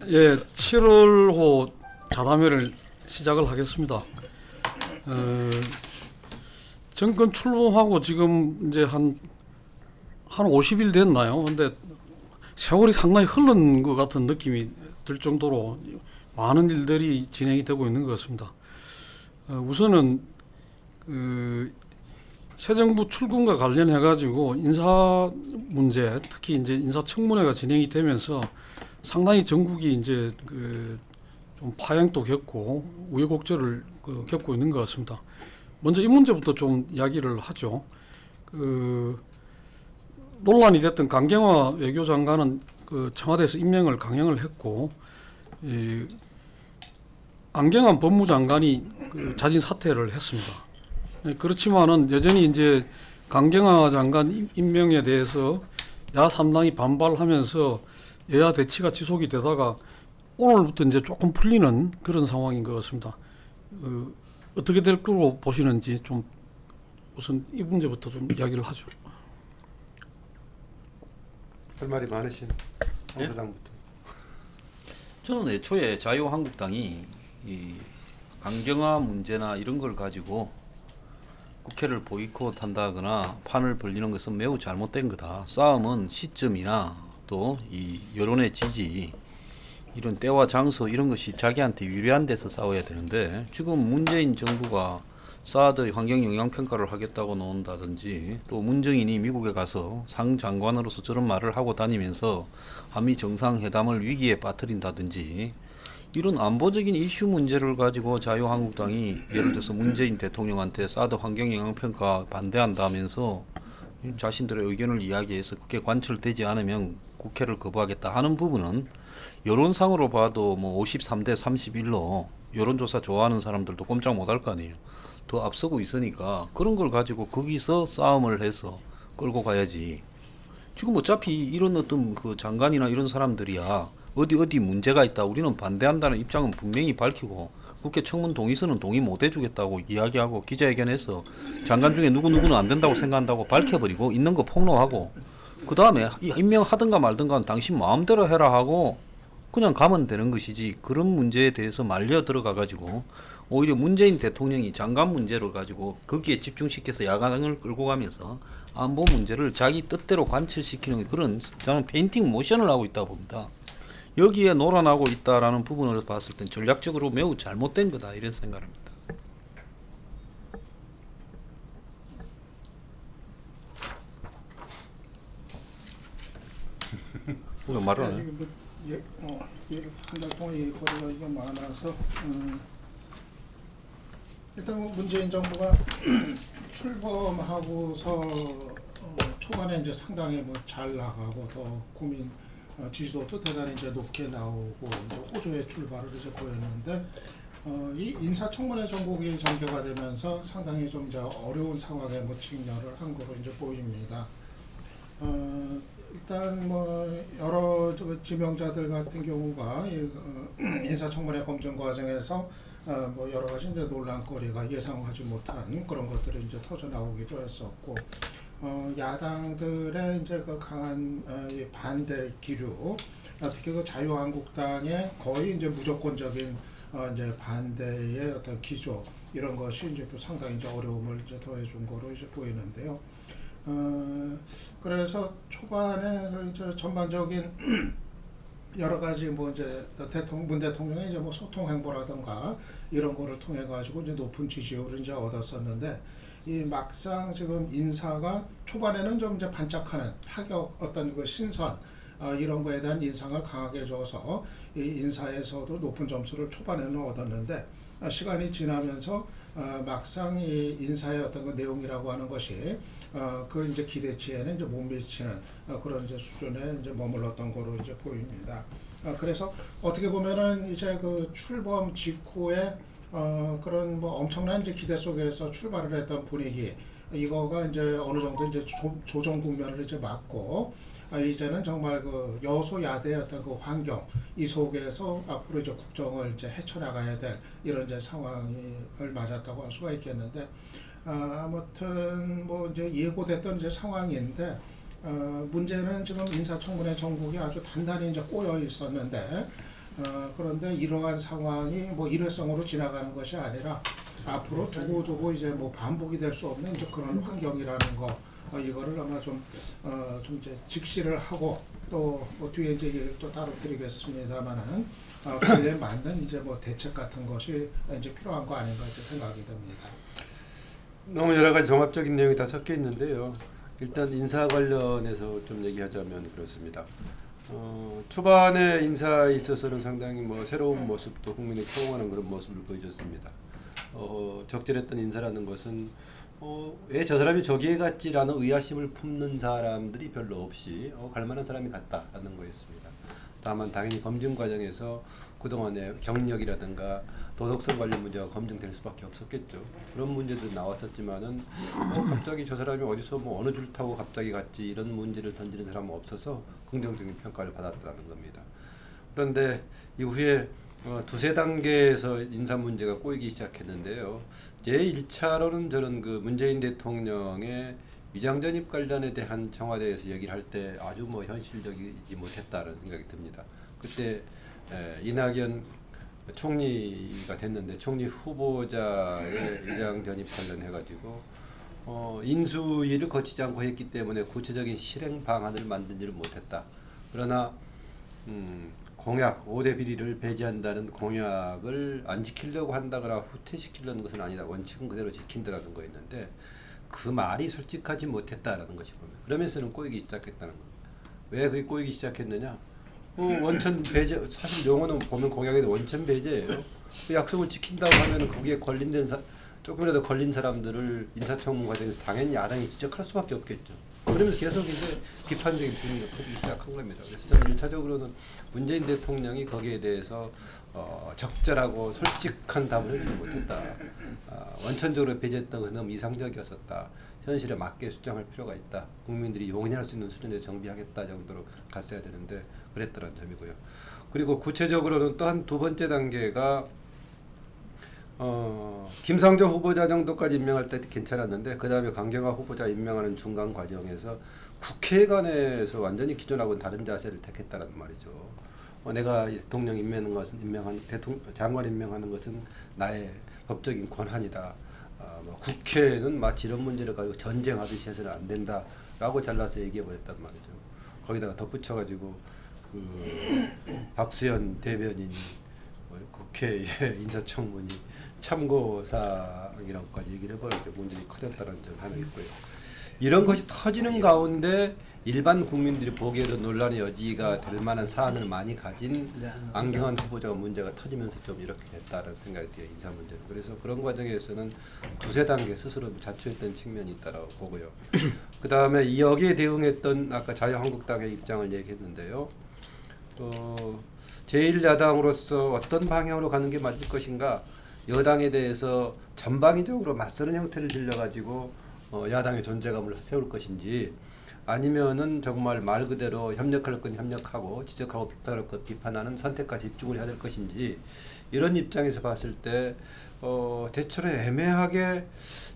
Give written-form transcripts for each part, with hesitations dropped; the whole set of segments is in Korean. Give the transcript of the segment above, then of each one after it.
예, 7월호 자담회를 시작을 하겠습니다. 정권 출범하고 지금 이제 한 50일 됐나요? 근데 세월이 상당히 흐른 것 같은 느낌이 들 정도로 많은 일들이 진행이 되고 있는 것 같습니다. 우선은 새 정부 출범과 관련해 가지고 인사 문제, 특히 이제 인사청문회가 진행이 되면서 상당히 전국이 이제 좀 파행도 겪고 우여곡절을 겪고 있는 것 같습니다. 먼저 이 문제부터 좀 이야기를 하죠. 논란이 됐던 강경화 외교장관은 청와대에서 임명을 강행을 했고, 안경환 법무장관이 자진 사퇴를 했습니다. 그렇지만은 여전히 이제 강경화 장관 임명에 대해서 야 3당이 반발하면서 여야 대치가 지속이 되다가 오늘부터 이제 조금 풀리는 그런 상황인 것 같습니다. 어떻게 될 거로 보시는지 좀 우선 이 문제부터 좀 이야기를 하죠. 할 말이 많으신 황 소장부터. 저는 애초에 자유한국당이 이 강경화 문제나 이런 걸 가지고 국회를 보이콧한다거나 판을 벌리는 것은 매우 잘못된 거다. 싸움은 시점이나 또 이 여론의 지지, 이런 때와 장소 이런 것이 자기한테 유리한 데서 싸워야 되는데, 지금 문재인 정부가 사드 환경 영향 평가를 하겠다고 나온다든지, 또 문정인이 미국에 가서 상 장관으로서 저런 말을 하고 다니면서 한미 정상회담을 위기에 빠뜨린다든지, 이런 안보적인 이슈 문제를 가지고 자유한국당이 예를 들어서 문재인 대통령한테 사드 환경 영향 평가 반대한다면서 자신들의 의견을 이야기해서 그게 관철되지 않으면 국회를 거부하겠다 하는 부분은 여론상으로 봐도 뭐 53대 31로 여론조사 좋아하는 사람들도 꼼짝 못할 거 아니에요. 더 앞서고 있으니까 그런 걸 가지고 거기서 싸움을 해서 끌고 가야지. 지금 어차피 이런 어떤 그 장관이나 이런 사람들이야 어디 문제가 있다, 우리는 반대한다는 입장은 분명히 밝히고 국회 청문 동의서는 동의 못 해주겠다고 이야기하고 기자회견에서 장관 중에 누구누구는 안 된다고 생각한다고 밝혀버리고 있는 거 폭로하고, 그 다음에 임명하든가 말든가 당신 마음대로 해라 하고 그냥 가면 되는 것이지, 그런 문제에 대해서 말려 들어가 가지고 오히려 문재인 대통령이 장관 문제를 가지고 거기에 집중시켜서 야간을 끌고 가면서 안보 문제를 자기 뜻대로 관철시키는 그런, 저는 페인팅 모션을 하고 있다고 봅니다. 여기에 놀아나고 있다라는 부분으로 봤을 땐 전략적으로 매우 잘못된 거다, 이런 생각을 합니다. 왜 말을 안 해? 한 달 동안 얘기거리가 이게 많아서 일단 문재인 정부가 출범하고서 초반에 이제 상당히 잘 나가고 더 국민 지지도도 대단히 이제 높게 나오고 이제 호조의 출발을 이제 보였는데, 이 인사청문회 전국이 전개가 되면서 상당히 좀 이제 어려운 상황에 직면을 한 거로 이제 보입니다. 일단 여러 지명자들 같은 경우가 인사청문회 검증 과정에서 여러 가지 이제 논란거리가 예상하지 못한 그런 것들이 이제 터져 나오기도 했었고, 야당들의 이제 강한 반대 기류, 특히 자유한국당의 거의 이제 무조건적인 이제 반대의 어떤 기조, 이런 것이 이제 또 상당히 이제 어려움을 이제 더해준 거로 이제 보이는데요. 그래서 초반에 이제 전반적인 여러 가지 이제 문 대통령의 이제 소통 행보라든가 이런 거를 통해 가지고 이제 높은 지지율을 이제 얻었었는데, 이 막상 지금 인사가 초반에는 좀 이제 반짝하는 파격, 어떤 그 신선, 이런 거에 대한 인상을 강하게 줘서 이 인사에서도 높은 점수를 초반에는 얻었는데, 시간이 지나면서 막상 이 인사의 어떤 그 내용이라고 하는 것이 그 이제 기대치에는 이제 못 미치는 그런 이제 수준에 이제 머물렀던 거로 이제 보입니다. 그래서 어떻게 보면은 이제 그 출범 직후에 그런 엄청난 이제 기대 속에서 출발을 했던 분위기, 이거가 이제 어느 정도 이제 조정 국면을 이제 맞고, 이제는 정말 그 여소야대의 어떤 그 환경, 이 속에서 앞으로 이제 국정을 이제 헤쳐나가야 될 이런 이제 상황을 맞았다고 할 수가 있겠는데, 아무튼 이제 예고됐던 이제 상황인데, 문제는 지금 인사청문회 전국이 아주 단단히 이제 꼬여 있었는데, 그런데 이러한 상황이 뭐 일회성으로 지나가는 것이 아니라 앞으로 두고두고 이제 뭐 반복이 될 수 없는 이제 그런 환경이라는 거, 이거를 아마 좀 이제 직시를 하고 또뭐 뒤에 이제 얘기를 또 따로 드리겠습니다만은 그에 맞는 이제 뭐 대책 같은 것이 이제 필요한 거 아닌가 이제 생각이 듭니다. 너무 여러 가지 종합적인 내용이 다 섞여 있는데요. 일단 인사 관련해서 좀 얘기하자면 그렇습니다. 초반에 인사에 있어서는 상당히 뭐 새로운 모습도 국민이 포용하는 그런 모습을 보여줬습니다. 적절했던 인사라는 것은 왜 저 사람이 저기에 갔지라는 의아심을 품는 사람들이 별로 없이 갈만한 사람이 같다라는 거였습니다. 다만 당연히 검증 과정에서 그동안의 경력이라든가 도덕성 관련 문제가 검증될 수밖에 없었겠죠. 그런 문제도 나왔었지만은 갑자기 저 사람이 어디서 뭐 어느 줄 타고 갑자기 갔지 이런 문제를 던지는 사람은 없어서 긍정적인 평가를 받았다는 겁니다. 그런데 이후에 두세 단계에서 인사 문제가 꼬이기 시작했는데요. 제1차로는 저는 그 문재인 대통령의 위장 전입 관련에 대한 청와대에서 얘기를 할 때 아주 뭐 현실적이지 못했다는 생각이 듭니다. 그때 이낙연 총리가 됐는데 총리 후보자의 위장 전입 관련해가지고 인수위를 거치지 않고 했기 때문에 구체적인 실행 방안을 만들지를 못했다. 그러나 공약 5대 비리를 배제한다는 공약을 안 지키려고 한다거나 후퇴시키려는 것은 아니다. 원칙은 그대로 지킨다라는 거였는데 그 말이 솔직하지 못했다라는 것이 보면 그러면서는 꼬이기 시작했다는 겁니다. 왜 그게 꼬이기 시작했느냐? 원천 배제, 사실 용어는 보면 공약에도 원천 배제예요. 그 약속을 지킨다고 하면 거기에 조금이라도 걸린 사람들을 인사청문 과정에서 당연히 야당이 지적할 수밖에 없겠죠. 그러면서 계속 이제 비판적인 분위기가 퍼지기 시작한 겁니다. 그래서 저는 1차적으로는 문재인 대통령이 거기에 대해서 적절하고 솔직한 답을 해주지 못했다. 원천적으로 배제했던 것은 너무 이상적이었었다. 현실에 맞게 수정할 필요가 있다. 국민들이 용인할 수 있는 수준에 정비하겠다 정도로 갔어야 되는데 그랬더라는 점이고요. 그리고 구체적으로는 또 한 두 번째 단계가 김상조 후보자 정도까지 임명할 때 괜찮았는데 그 다음에 강경화 후보자 임명하는 중간 과정에서 국회관에서 완전히 기존하고는 다른 자세를 택했다는 말이죠. 내가 대통령 장관 임명하는 것은 나의 법적인 권한이다. 국회는 마치 이런 문제를 가지고 전쟁하듯이 해서는 안 된다라고 잘라서 얘기해버렸단 말이죠. 거기다가 덧붙여가지고 박수현 대변인이 국회의 인사청문이 참고사항이라고까지 얘기를 해버리니까 문제가 커졌다는 점 하나 있고요. 이런 것이 터지는 가운데 일반 국민들이 보기에도 논란의 여지가 될 만한 사안을 많이 가진 안경환 후보자가 문제가 터지면서 좀 이렇게 됐다는 생각이 들어요. 인사 문제는. 그래서 그런 과정에서는 두세 단계 스스로 자초했던 측면이 있다고 보고요. 그 다음에 여기에 대응했던 아까 자유한국당의 입장을 얘기했는데요. 제1야당으로서 어떤 방향으로 가는 게 맞을 것인가, 여당에 대해서 전방위적으로 맞서는 형태를 들려가지고 야당의 존재감을 세울 것인지, 아니면은 정말 말 그대로 협력할 건 협력하고 지적하고 비판할 것 비판하는 선택과 집중을 해야 될 것인지, 이런 입장에서 봤을 때 대체로 애매하게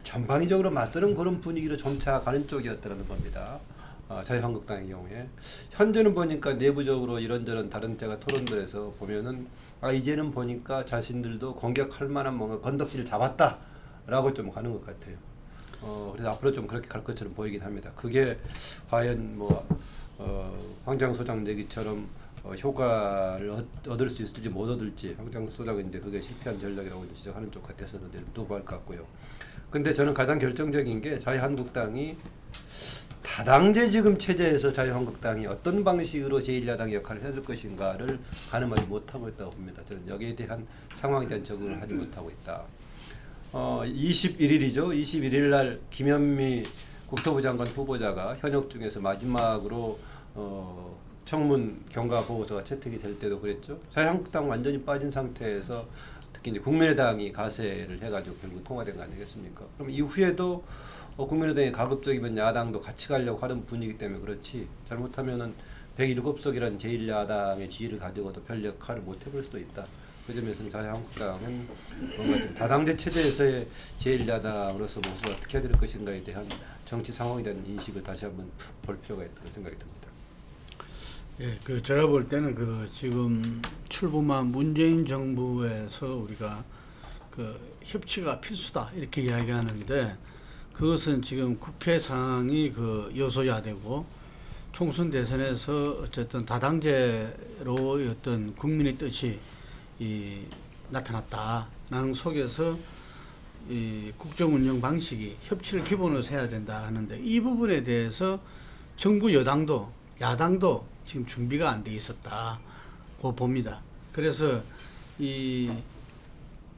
전방위적으로 맞서는 그런 분위기로 점차 가는 쪽이었다는 겁니다. 자유한국당의 경우에 현재는 보니까 내부적으로 이런저런 다른 데가 토론들에서 보면은 이제는 보니까 자신들도 공격할 만한 뭔가 건덕지를 잡았다라고 좀 가는 것 같아요. 그래서 앞으로 좀 그렇게 갈 것처럼 보이긴 합니다. 그게 과연 뭐 황장 소장 얘기처럼 효과를 얻을 수 있을지 못 얻을지, 황장 소장은 이제 그게 실패한 전략이라고 지적하는 쪽 같아서는 두고 할 것 같고요. 근데 저는 가장 결정적인 게 자유한국당이 다당제 지금 체제에서 자유한국당이 어떤 방식으로 제1야당의 역할을 해야 될 것인가를 가늠하지 못하고 있다고 봅니다. 저는 여기에 대한 상황에 대한 적응을 하지 못하고 있다. 21일이죠. 21일 날 김현미 국토부 장관 후보자가 현역 중에서 마지막으로 청문 경과 보고서가 채택이 될 때도 그랬죠. 자유한국당 완전히 빠진 상태에서 특히 이제 국민의당이 가세를 해가지고 결국 통과된 거 아니겠습니까? 그럼 이후에도 국민의당이 가급적이면 야당도 같이 가려고 하는 분위기 때문에 그렇지, 잘못하면은 107석이라는 제1야당의 지위를 가지고도 별 역할을 못 해볼 수도 있다. 그 점에서는 자유한국당은 뭔가 좀 다당제 체제에서의 제1야당으로서 모습을 어떻게 해야 될 것인가에 대한 정치 상황에 대한 인식을 다시 한번 볼 필요가 있다고 생각이 듭니다. 예, 그 제가 볼 때는 그 지금 출범한 문재인 정부에서 우리가 그 협치가 필수다 이렇게 이야기하는데 그것은 지금 국회 상황이 그 여소야되고 총선 대선에서 어쨌든 다당제로 어떤 국민의 뜻이 나타났다라는 속에서 이 국정 운영 방식이 협치를 기본으로 해야 된다 하는데 이 부분에 대해서 정부 여당도 야당도 지금 준비가 안 돼 있었다고 봅니다. 그래서 이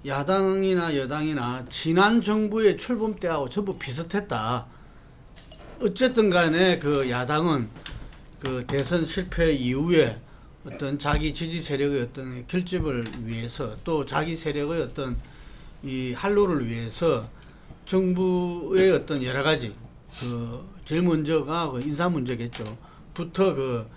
야당이나 여당이나 지난 정부의 출범 때하고 전부 비슷했다. 어쨌든 간에 그 야당은 그 대선 실패 이후에 어떤 자기 지지 세력의 어떤 결집을 위해서 또 자기 세력의 어떤 이 활로를 위해서 정부의 어떤 여러 가지 그 제일 먼저가 그 인사 문제겠죠. 부터 그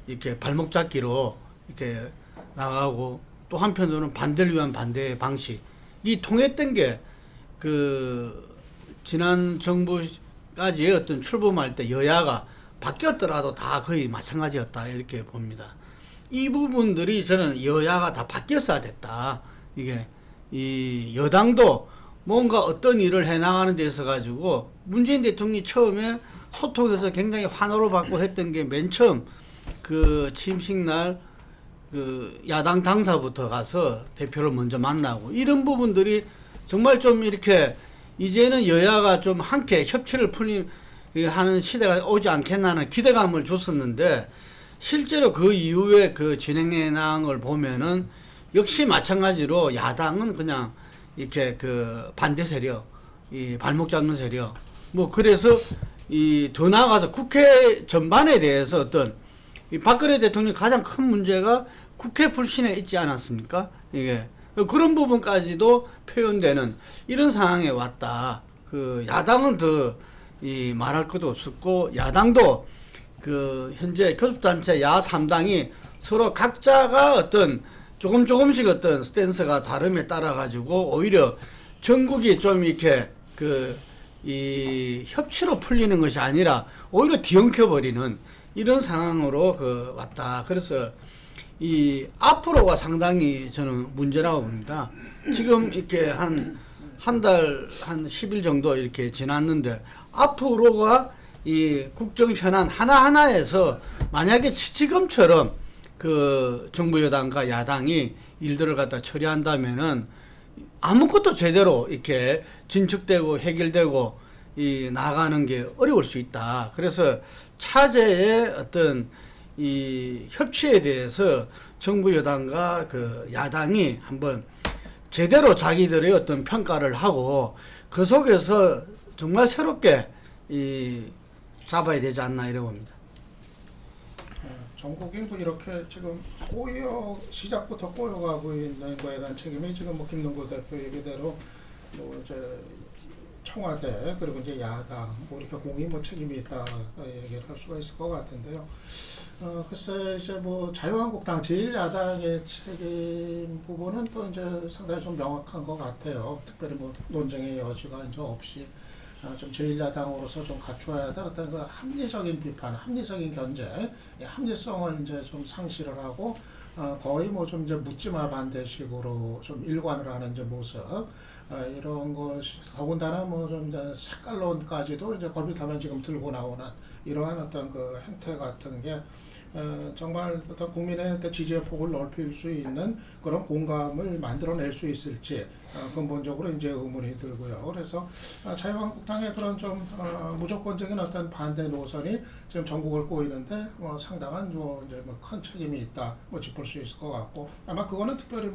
이렇게 발목 잡기로 이렇게 나가고 또 한편으로는 반대를 위한 반대 방식이 통했던 게 그 지난 정부까지의 어떤 출범할 때 여야가 바뀌었더라도 다 거의 마찬가지였다 이렇게 봅니다. 이 부분들이 저는 여야가 다 바뀌었어야 됐다. 이게 이 여당도 뭔가 어떤 일을 해나가는 데 있어 가지고 문재인 대통령이 처음에 소통해서 굉장히 환호를 받고 했던 게 맨 처음 그 취임식 날 그 야당 당사부터 가서 대표를 먼저 만나고 이런 부분들이 정말 좀 이렇게 이제는 여야가 좀 함께 협치를 하는 시대가 오지 않겠나는 기대감을 줬었는데 실제로 그 이후에 그 진행해 나간 걸 보면은 역시 마찬가지로 야당은 그냥 이렇게 그 반대 세력, 이 발목 잡는 세력, 뭐 그래서 이 더 나아가서 국회 전반에 대해서 어떤 이 박근혜 대통령 가장 큰 문제가 국회 불신에 있지 않았습니까? 이게 그런 부분까지도 표현되는 이런 상황에 왔다. 그 야당은 더 이 말할 것도 없었고 야당도 그 현재 교섭단체 야 3당이 서로 각자가 어떤 조금씩 어떤 스탠스가 다름에 따라 가지고 오히려 전국이 좀 이렇게 그 이 협치로 풀리는 것이 아니라 오히려 뒤엉켜 버리는 이런 상황으로 그 왔다. 그래서 이 앞으로가 상당히 저는 문제라고 봅니다. 지금 이렇게 한 달, 한 10일 정도 이렇게 지났는데 앞으로가 이 국정 현안 하나하나에서 만약에 지금처럼 그 정부 여당과 야당이 일들을 갖다 처리한다면은 아무것도 제대로 이렇게 진척되고 해결되고 이 나가는 게 어려울 수 있다. 그래서 차제의 어떤 이 협치에 대해서 정부 여당과 그 야당이 한번 제대로 자기들의 어떤 평가를 하고 그 속에서 정말 새롭게 이 잡아야 되지 않나 이래 봅니다. 전국이 뭐 이렇게 지금 시작부터 꼬여가고 있는 거에 대한 책임이 지금 뭐 김능구 대표 얘기대로 뭐 이제 청와대 그리고 이제 야당 뭐 이렇게 공이 뭐 책임이 있다 얘기를 할 수가 있을 것 같은데요. 글쎄 이제 뭐 자유한국당 제1야당의 책임 부분은 또 이제 상당히 좀 명확한 것 같아요. 특별히 뭐 논쟁의 여지가 이제 없이 좀 제1야당으로서 좀 갖춰야 될 어떤 그 합리적인 비판, 합리적인 견제, 합리성을 이제 좀 상실을 하고 거의 뭐 좀 이제 묻지마 반대식으로 좀 일관을 하는 이제 모습 이런 것이 더군다나 뭐 좀 이제 색깔론까지도 이제 걸핏하면 지금 들고 나오는 이러한 어떤 그 행태 같은 게 정말 어떤 국민의 지지의 폭을 넓힐 수 있는 그런 공감을 만들어낼 수 있을지 근본적으로 이제 의문이 들고요. 그래서 자유한국당의 그런 좀 무조건적인 어떤 반대 노선이 지금 전국을 꼬이는데 상당한 이제 큰 책임이 있다 짚을 수 있을 것 같고 아마 그거는 특별히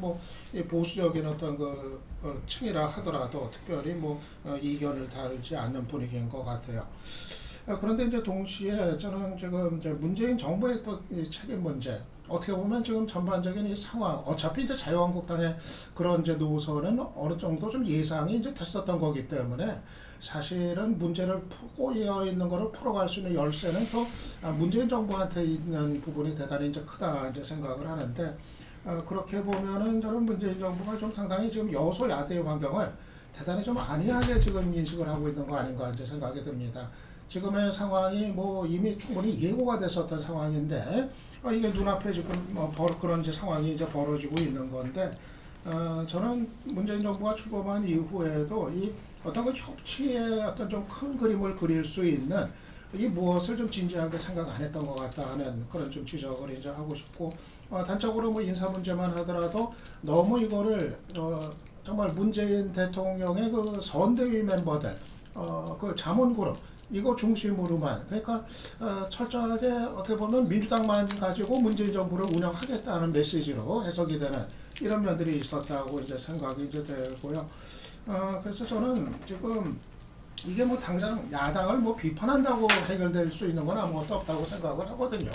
이 보수적인 어떤 그 층이라 하더라도 특별히 이견을 달지 않는 분위기인 것 같아요. 그런데 이제 동시에 저는 지금 이제 문재인 정부의 또 이 책임 문제 어떻게 보면 지금 전반적인 이 상황 어차피 이제 자유한국당의 그런 이제 노선은 어느 정도 좀 예상이 이제 됐었던 거기 때문에 사실은 문제를 꼬여 있는 거를 풀어갈 수 있는 열쇠는 또 문재인 정부한테 있는 부분이 대단히 이제 크다 이제 생각을 하는데 그렇게 보면은 저는 문재인 정부가 좀 상당히 지금 여소야대의 환경을 대단히 좀 안이하게 지금 인식을 하고 있는 거 아닌가 이제 생각이 듭니다. 지금의 상황이 뭐 이미 충분히 예고가 됐었던 상황인데 이게 눈앞에 지금 그런 이제 상황이 이제 벌어지고 있는 건데 저는 문재인 정부가 출범한 이후에도 이 어떤 그 협치의 어떤 좀 큰 그림을 그릴 수 있는 이 무엇을 좀 진지하게 생각 안 했던 것 같다 하는 그런 좀 지적을 이제 하고 싶고 단적으로 뭐 인사 문제만 하더라도 너무 이거를 정말 문재인 대통령의 그 선대위 멤버들 그 자문그룹 이거 중심으로만 그러니까 철저하게 어떻게 보면 민주당만 가지고 문재인 정부를 운영하겠다는 메시지로 해석이 되는 이런 면들이 있었다고 이제 생각이 이제 되고요. 그래서 저는 지금 이게 뭐 당장 야당을 뭐 비판한다고 해결될 수 있는 건 아무것도 없다고 생각을 하거든요.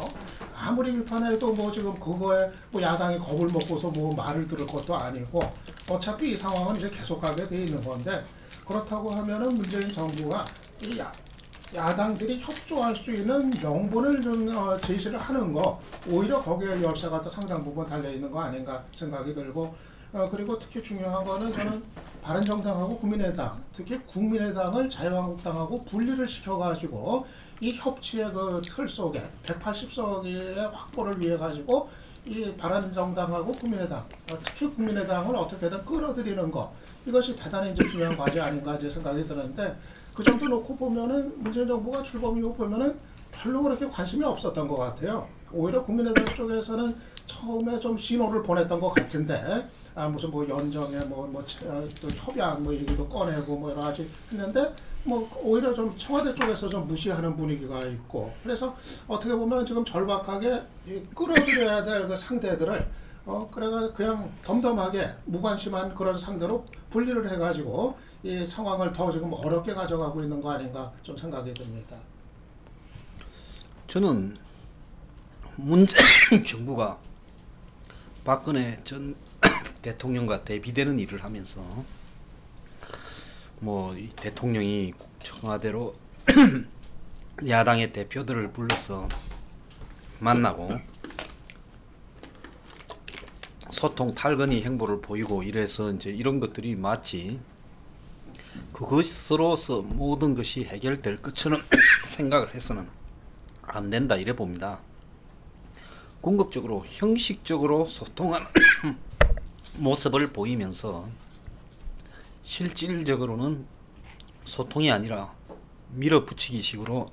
아무리 비판해도 뭐 지금 그거에 뭐 야당이 겁을 먹고서 뭐 말을 들을 것도 아니고 어차피 이 상황은 이제 계속하게 돼 있는 건데 그렇다고 하면은 문재인 정부가 이 야당들이 협조할 수 있는 명분을 좀 제시를 하는 거 오히려 거기에 열쇠가 또 상당 부분 달려 있는 거 아닌가 생각이 들고 그리고 특히 중요한 거는 저는 바른정당하고 국민의당 특히 국민의당을 자유한국당하고 분리를 시켜가지고 이 협치의 그 틀 속에 180석의 확보를 위해 가지고 이 바른정당하고 국민의당 특히 국민의당을 어떻게든 끌어들이는 거 이것이 대단히 이제 중요한 과제 아닌가 이제 생각이 드는데 그 정도 놓고 보면은 문재인 정부가 출범 이후 보면은 별로 그렇게 관심이 없었던 것 같아요. 오히려 국민의당 쪽에서는 처음에 좀 신호를 보냈던 것 같은데 무슨 뭐 연정에 또 협약 뭐 얘기도 꺼내고 뭐 여러 가지 했는데 뭐 오히려 좀 청와대 쪽에서 좀 무시하는 분위기가 있고 그래서 어떻게 보면 지금 절박하게 끌어들여야 될 그 상대들을 그래가 그냥 덤덤하게 무관심한 그런 상대로 분리를 해가지고 이 상황을 더 지금 어렵게 가져가고 있는 거 아닌가 좀 생각이 듭니다. 저는 문재인 정부가 박근혜 전 대통령과 대비되는 일을 하면서 뭐 이 대통령이 청와대로 야당의 대표들을 불러서 만나고 소통 탈거니 행보를 보이고 이래서 이제 이런 것들이 마치 그것으로서 모든 것이 해결될 것처럼 생각을 해서는 안 된다 이래 봅니다. 궁극적으로 형식적으로 소통하는 모습을 보이면서 실질적으로는 소통이 아니라 밀어붙이기 식으로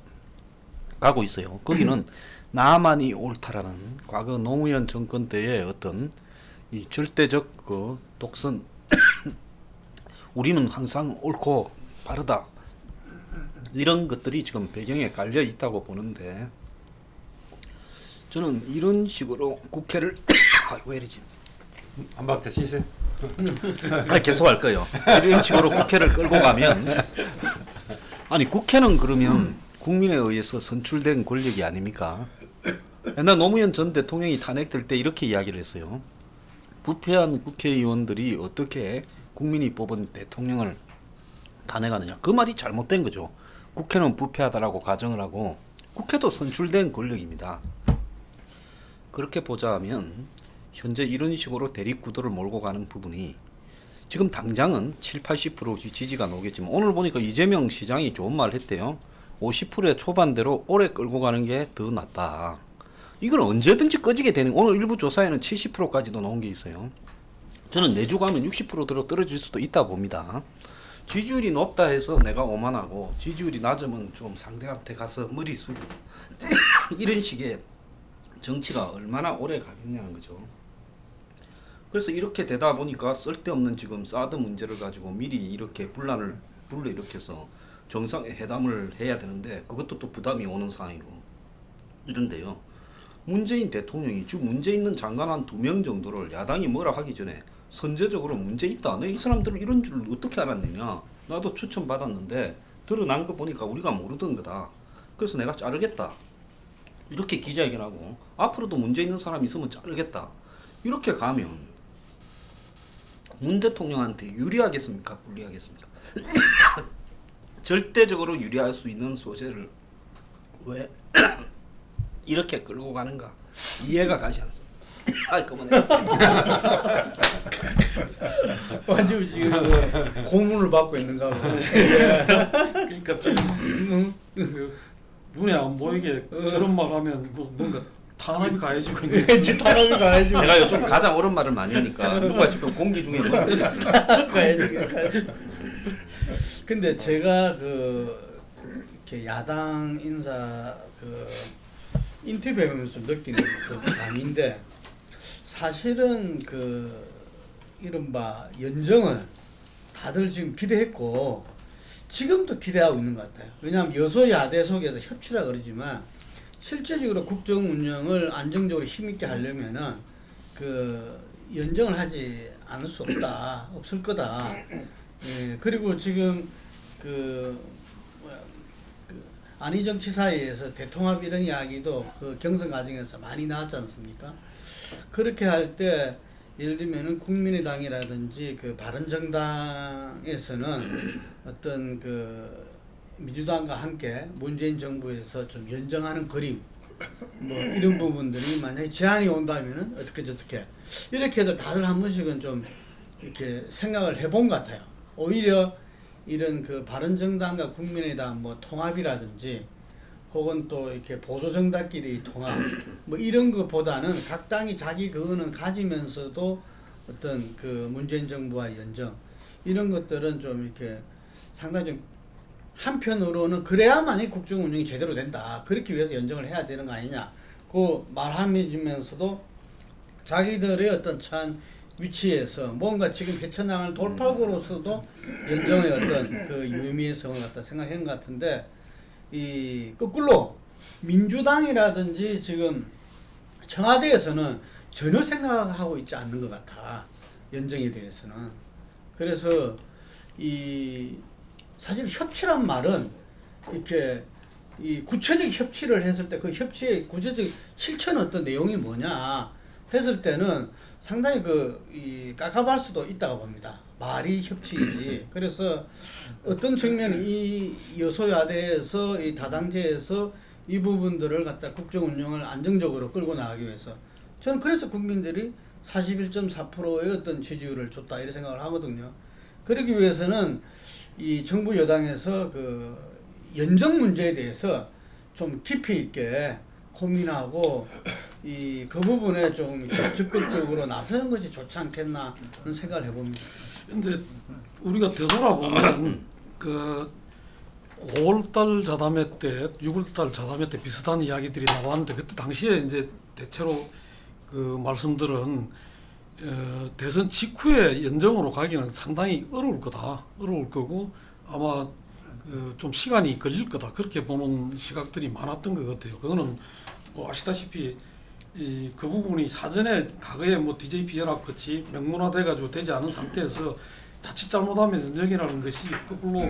가고 있어요. 거기는 나만이 옳다라는 과거 노무현 정권 때의 어떤 이 절대적 그 독선 우리는 항상 옳고 바르다 이런 것들이 지금 배경에 깔려 있다고 보는데 저는 이런 식으로 국회를 왜 이러지? 한박자 시세. 계속 할 거예요. 이런 식으로 국회를 끌고 가면 아니 국회는 그러면 국민에 의해서 선출된 권력이 아닙니까? 옛날 노무현 전 대통령이 탄핵될 때 이렇게 이야기를 했어요. 부패한 국회의원들이 어떻게 국민이 뽑은 대통령을 탄핵하느냐. 그 말이 잘못된 거죠. 국회는 부패하다라고 가정을 하고 국회도 선출된 권력입니다. 그렇게 보자면 현재 이런 식으로 대립구도를 몰고 가는 부분이 지금 당장은 70-80% 지지가 나오겠지만 오늘 보니까 이재명 시장이 좋은 말 했대요. 50%의 초반대로 오래 끌고 가는 게 더 낫다. 이건 언제든지 꺼지게 되는 오늘 일부 조사에는 70%까지도 나온 게 있어요. 저는 내주 가면 60%대로 떨어질 수도 있다 봅니다. 지지율이 높다 해서 내가 오만하고 지지율이 낮으면 좀 상대한테 가서 머리 숙이고 이런 식의 정치가 얼마나 오래 가겠냐는 거죠. 그래서 이렇게 되다 보니까 쓸데없는 지금 사드 문제를 가지고 미리 이렇게 분란을 불러일으켜서 정상회담을 해야 되는데 그것도 또 부담이 오는 상황이고 이런데요. 문재인 대통령이 즉 문제 있는 장관 한 2명 정도를 야당이 뭐라 하기 전에 선제적으로 문제 있다. 너 이 사람들은 이런 줄 어떻게 알았느냐. 나도 추천받았는데 드러난 거 보니까 우리가 모르던 거다. 그래서 내가 자르겠다. 이렇게 기자회견하고 앞으로도 문제 있는 사람이 있으면 자르겠다. 이렇게 가면 문 대통령한테 유리하겠습니까? 불리하겠습니까? 절대적으로 유리할 수 있는 소재를 왜 이렇게 끌고 가는가 이해가 가지 않습니다. 그만해. 완전 지금 고문을 받고 있는가 봐. 그러니까 지금 그 눈에 안 보이게 저런 말 하면 뭔가 탄압이 가해지고 있는 왠지 타락이 가야지. 내가 요즘 가장 옳은 말을 많이 하니까 누가 지금 공기 중에 뭐 가야지. 근데 제가 이렇게 야당 인사 인터뷰하면서 좀 느끼는 그 감인데 사실은 이른바 연정을 다들 지금 기대했고 지금도 기대하고 있는 것 같아요. 왜냐하면 여소야대 속에서 협치라 그러지만 실제적으로 국정 운영을 안정적으로 힘있게 하려면은 연정을 하지 않을 수 없다, 없을 거다. 예, 그리고 지금 안희정 지사에서 대통합 이런 이야기도 경선 과정에서 많이 나왔지 않습니까? 그렇게 할 때 예를 들면은 국민의당이라든지 바른정당에서는 어떤 민주당과 함께 문재인 정부에서 좀 연정하는 그림 뭐 이런 부분들이 만약에 제안이 온다면은 어떻게 저렇게 이렇게들 다들 한 번씩은 좀 이렇게 생각을 해본 것 같아요. 오히려 이런 바른정당과 국민의당 뭐 통합이라든지 혹은 또 이렇게 보수정당끼리 통합 뭐 이런 것보다는 각 당이 자기 그거는 가지면서도 어떤 문재인 정부와 연정 이런 것들은 좀 이렇게 상당히 좀 한편으로는 그래야만이 국정 운영이 제대로 된다. 그렇게 위해서 연정을 해야 되는 거 아니냐. 말하면서도 자기들의 어떤 참 위치에서 뭔가 지금 헤쳐나가는 돌파구로서도 연정의 어떤 유의미성을 갖다 생각한 것 같은데 거꾸로 민주당이라든지 지금 청와대에서는 전혀 생각하고 있지 않는 것 같아. 연정에 대해서는. 그래서 사실 협치란 말은 이렇게 구체적 협치를 했을 때 그 협치의 구체적 실천 어떤 내용이 뭐냐 했을 때는 상당히 깝깝할 수도 있다고 봅니다. 말이 협치이지. 그래서 어떤 측면은 이 여소야대에서 이 다당제에서 이 부분들을 갖다 국정 운영을 안정적으로 끌고 나가기 위해서 저는 그래서 국민들이 41.4%의 어떤 지지율을 줬다 이런 생각을 하거든요. 그러기 위해서는 이 정부 여당에서 연정 문제에 대해서 좀 깊이 있게 고민하고 그 부분에 좀 적극적으로 나서는 것이 좋지 않겠나 그런 생각을 해봅니다. 근데 우리가 되돌아보면 5월달 자담회 때, 6월달 자담회 때 비슷한 이야기들이 나왔는데 그때 당시에 이제 대체로 말씀들은 대선 직후에 연정으로 가기는 상당히 어려울 거고 아마 좀 시간이 걸릴 거다 그렇게 보는 시각들이 많았던 것 같아요. 그거는 뭐 아시다시피 그 부분이 사전에 과거에 뭐 DJP 연합 같이 명문화돼가지고 되지 않은 상태에서 자칫 잘못하면 연정이라는 것이 거꾸로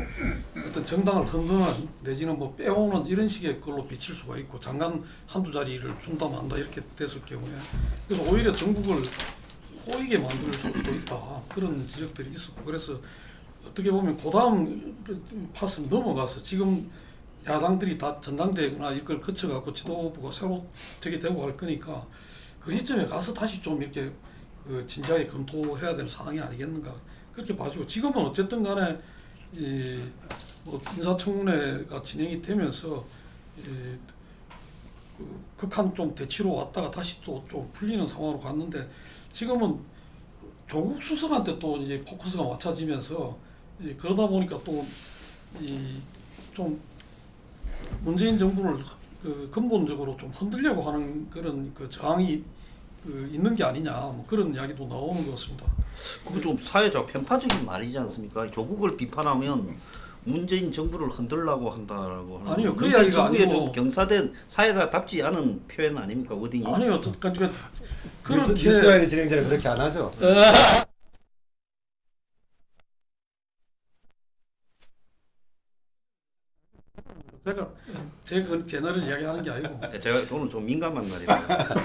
어떤 정당을 흔드는 내지는 뭐 빼오는 이런 식의 걸로 비칠 수가 있고 장관 한두 자리를 준다 만다 이렇게 됐을 경우에 그래서 오히려 전국을 꼬이게 만들 수도 있다 그런 지적들이 있었고 그래서 어떻게 보면 그 다음 파스는 넘어가서 지금 야당들이 다 전당대회나 이걸 거쳐갖고 지도부가 새로 저기 되고 갈 거니까 그 시점에 가서 다시 좀 이렇게 진지하게 검토해야 될 상황이 아니겠는가 그렇게 봐주고 지금은 어쨌든 간에 뭐 인사청문회가 진행이 되면서 극한 좀 대치로 왔다가 다시 또 좀 풀리는 상황으로 갔는데 지금은 조국 수석한테 또 이제 포커스가 맞춰지면서 그러다 보니까 또 좀 문재인 정부를 근본적으로 좀 흔들려고 하는 그런 저항이 있는 게 아니냐 뭐 그런 이야기도 나오는 것 같습니다. 그거 좀 사회적 편파적인 말이지 않습니까? 조국을 비판하면 문재인 정부를 흔들라고 한다라고 하는 아니요, 그 문재인 이야기가 정부에 아니고 좀 경사된 사회자답지 않은 표현 아닙니까? 워딩이. 아니요, 그러니까 그렇게 뉴스와의 진행자는 그렇게 안 하죠. 제가 제 나를 이야기하는 게 아니고 제가 오늘 좀 민감한 날이라.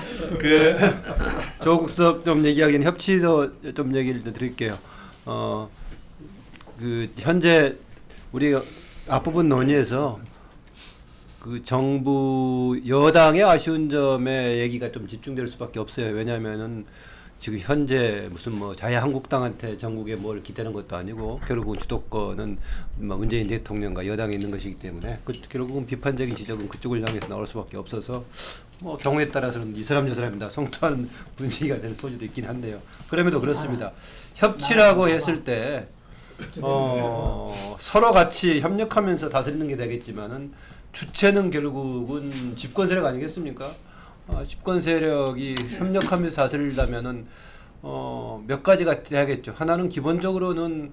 조국 수석 좀 얘기하기는 협치도 좀 얘기를 좀 드릴게요. 현재 우리 앞부분 논의에서 정부 여당의 아쉬운 점에 얘기가 좀 집중될 수밖에 없어요. 왜냐하면은 지금 현재 무슨 뭐 자유한국당한테 전국에 뭘 기대는 것도 아니고 결국은 주도권은 뭐 문재인 대통령과 여당에 있는 것이기 때문에 결국은 비판적인 지적은 그쪽을 향해서 나올 수밖에 없어서 뭐 경우에 따라서는 이 사람 저 사람이다 성토하는 분위기가 될 소지도 있긴 한데요. 그럼에도 그렇습니다. 협치라고 했을 때 서로 같이 협력하면서 다스리는 게 되겠지만은 주체는 결국은 집권 세력 아니겠습니까? 집권 세력이 협력하면서 다스리려면은 몇 가지가 돼야겠죠. 하나는 기본적으로는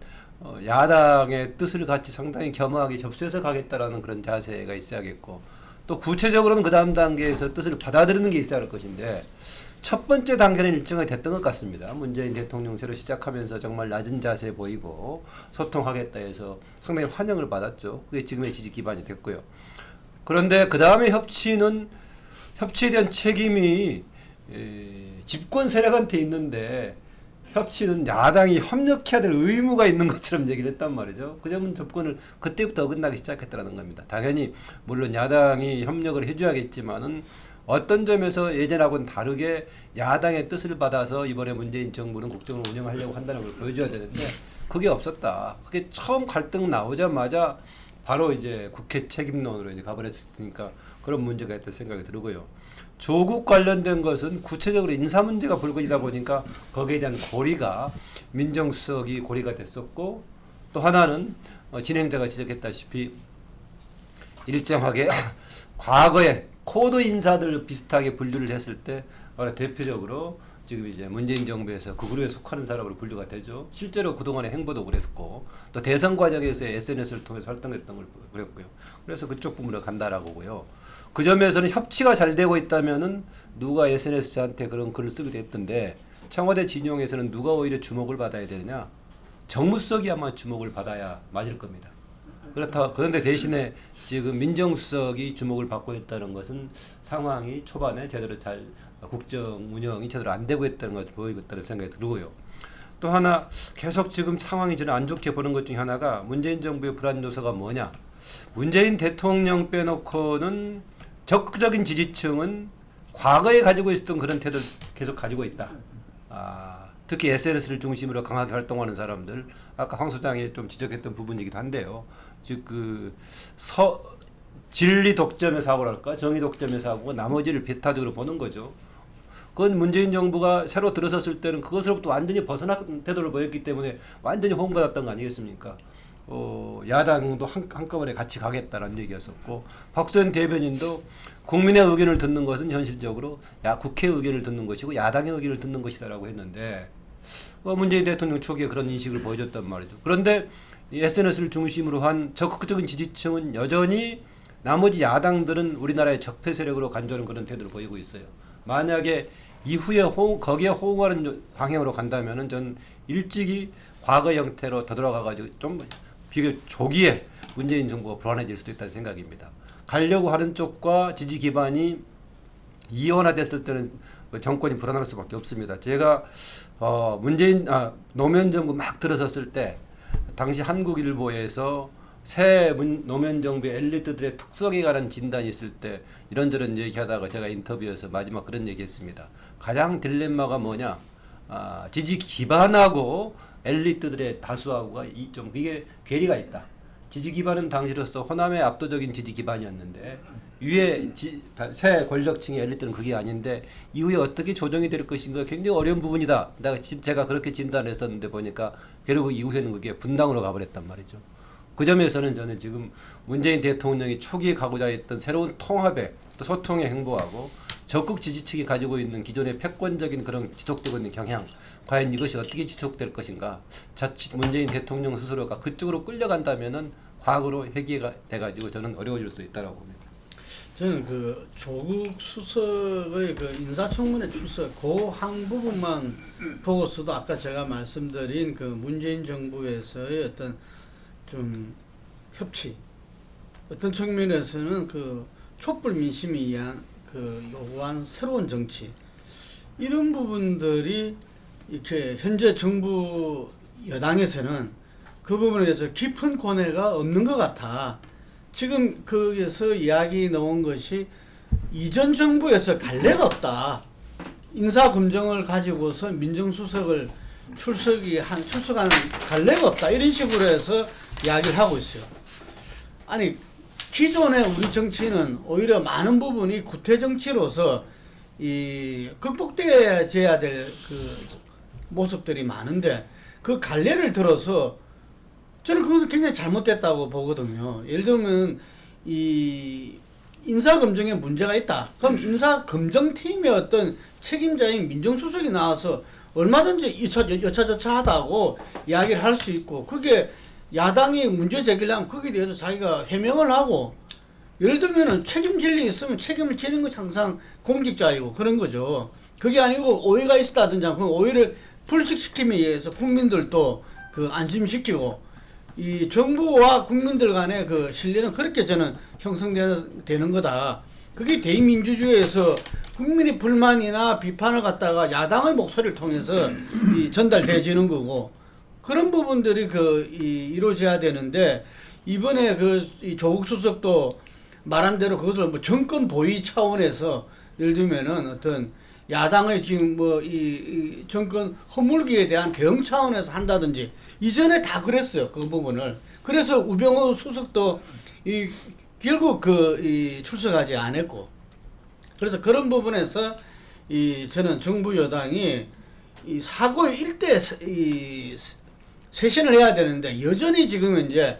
야당의 뜻을 같이 상당히 겸허하게 접수해서 가겠다라는 그런 자세가 있어야겠고, 또 구체적으로는 그 다음 단계에서 뜻을 받아들이는 게 있어야 할 것인데, 첫 번째 단계는 일정하게 됐던 것 같습니다. 문재인 대통령 새로 시작하면서 정말 낮은 자세 보이고 소통하겠다 해서 상당히 환영을 받았죠. 그게 지금의 지지 기반이 됐고요. 그런데 그 다음에 협치에 대한 책임이 집권 세력한테 있는데, 협치는 야당이 협력해야 될 의무가 있는 것처럼 얘기를 했단 말이죠. 그 점은 접근을 그때부터 어긋나기 시작했다는 겁니다. 당연히 물론 야당이 협력을 해줘야겠지만은 어떤 점에서 예전하고는 다르게 야당의 뜻을 받아서 이번에 문재인 정부는 국정을 운영하려고 한다는 걸 보여줘야 되는데 그게 없었다. 그게 처음 갈등 나오자마자 바로 이제 국회 책임론으로 이제 가버렸으니까 그런 문제가 있다 생각이 들고요. 조국 관련된 것은 구체적으로 인사 문제가 불거지다 보니까 거기에 대한 고리가 민정수석이 고리가 됐었고, 또 하나는 진행자가 지적했다시피 일정하게 과거에 코드 인사들 비슷하게 분류를 했을 때 대표적으로 지금 이제 문재인 정부에서 그 그룹에 속하는 사람으로 분류가 되죠. 실제로 그동안의 행보도 그랬고, 또 대선 과정에서 SNS를 통해서 활동했던 걸 그랬고요. 그래서 그쪽 부분으로 간다라고 보고요. 그 점에서는 협치가 잘 되고 있다면은 누가 SNS한테 그런 글을 쓰기도 했던데, 청와대 진영에서는 누가 오히려 주목을 받아야 되느냐? 정무수석이 아마 주목을 받아야 맞을 겁니다. 그런데 대신에 지금 민정수석이 주목을 받고 있다는 것은 상황이 초반에 제대로 국정 운영이 제대로 안 되고 있다는 것을 보이고 있다는 생각이 들고요. 또 하나 계속 지금 상황이 저는 안 좋게 보는 것 중에 하나가 문재인 정부의 불안 요소가 뭐냐? 문재인 대통령 빼놓고는 적극적인 지지층은 과거에 가지고 있었던 그런 태도를 계속 가지고 있다. 특히 SNS를 중심으로 강하게 활동하는 사람들, 아까 황 소장이 좀 지적했던 부분이기도 한데요. 즉 진리 독점의 사고랄까, 정의 독점의 사고가 나머지를 배타적으로 보는 거죠. 그건 문재인 정부가 새로 들어섰을 때는 그것으로부터 완전히 벗어난 태도를 보였기 때문에 완전히 호응받았던 거 아니겠습니까? 야당도 한꺼번에 같이 가겠다는 얘기였었고, 박수현 대변인도 국민의 의견을 듣는 것은 현실적으로 국회 의견을 듣는 것이고 야당의 의견을 듣는 것이다라고 했는데, 문재인 대통령 초기에 그런 인식을 보여줬단 말이죠. 그런데 SNS를 중심으로 한 적극적인 지지층은 여전히 나머지 야당들은 우리나라의 적폐 세력으로 간주하는 그런 태도를 보이고 있어요. 만약에 이후에 거기에 호응하는 방향으로 간다면은 전 일찍이 과거 형태로 되돌아가가지고 좀 비교적 조기에 문재인 정부가 불안해질 수도 있다는 생각입니다. 가려고 하는 쪽과 지지 기반이 이원화됐을 때는 정권이 불안할 수밖에 없습니다. 제가 노무현 정부 막 들어섰을 때 당시 한국일보에서 새 노무현 정부의 엘리트들의 특성에 관한 진단이 있을 때 이런저런 얘기하다가 제가 인터뷰에서 마지막 그런 얘기했습니다. 가장 딜레마가 뭐냐? 지지 기반하고 엘리트들의 다수하고가 이게 괴리가 있다. 지지 기반은 당시로서 호남의 압도적인 지지 기반이었는데 위에 새 권력층의 엘리트는 그게 아닌데 이후에 어떻게 조정이 될 것인가 굉장히 어려운 부분이다. 제가 그렇게 진단했었는데 보니까 결국 이후에는 그게 분당으로 가버렸단 말이죠. 그 점에서는 저는 지금 문재인 대통령이 초기에 가고자 했던 새로운 통합에 또 소통에 행보하고 적극 지지층이 가지고 있는 기존의 패권적인 그런 지속되고 있는 경향, 과연 이것이 어떻게 지속될 것인가? 자칫 문재인 대통령 스스로가 그쪽으로 끌려간다면은 과거로 회귀가 돼가지고 저는 어려워질 수 있다라고 봅니다. 저는 그 조국 수석의 그 인사청문회 출석 그 한 부분만 보고서도 아까 제가 말씀드린 그 문재인 정부에서의 어떤 좀 협치, 어떤 측면에서는 그 촛불 민심에 의한 그 요구한 새로운 정치, 이런 부분들이 이렇게 현재 정부 여당에서는 그 부분에 대해서 깊은 고뇌가 없는 것 같아. 지금 거기에서 이야기 나온 것이 이전 정부에서 갈래가 없다. 인사 검증을 가지고서 민정수석을 출석한 갈래가 없다 이런 식으로 해서 이야기를 하고 있어요. 아니 기존의 우리 정치는 오히려 많은 부분이 구태 정치로서 이 극복돼야 될 그 모습들이 많은데 그 갈래를 들어서 저는 그것은 굉장히 잘못됐다고 보거든요. 예를 들면 이 인사검증에 문제가 있다. 그럼 인사검증팀의 어떤 책임자인 민정수석이 나와서 얼마든지 여차저차하다고 이야기를 할 수 있고 그게 야당이 문제 제기를 하면 거기에 대해서 자기가 해명을 하고 예를 들면은 책임질 리 있으면 책임을 지는 것이 항상 공직자이고 그런 거죠. 그게 아니고 오해가 있었다든지 그 오해를 불식시킴에 의해서 국민들도 그 안심시키고 이 정부와 국민들 간의 그 신뢰는 그렇게 저는 형성되는 거다. 그게 대의민주주의에서 국민의 불만이나 비판을 갖다가 야당의 목소리를 통해서 이 전달되지는 거고 그런 부분들이 이루어져야 되는데 이번에 이 조국 수석도 말한 대로 그것을 뭐 정권 보위 차원에서 예를 들면은 어떤 야당의 지금 이 정권 허물기에 대한 대응 차원에서 한다든지 이전에 다 그랬어요. 그 부분을. 그래서 우병우 수석도 결국 출석하지 않았고. 그래서 그런 부분에서 저는 정부 여당이 이 사고의 일대 쇄신을 해야 되는데 여전히 지금 이제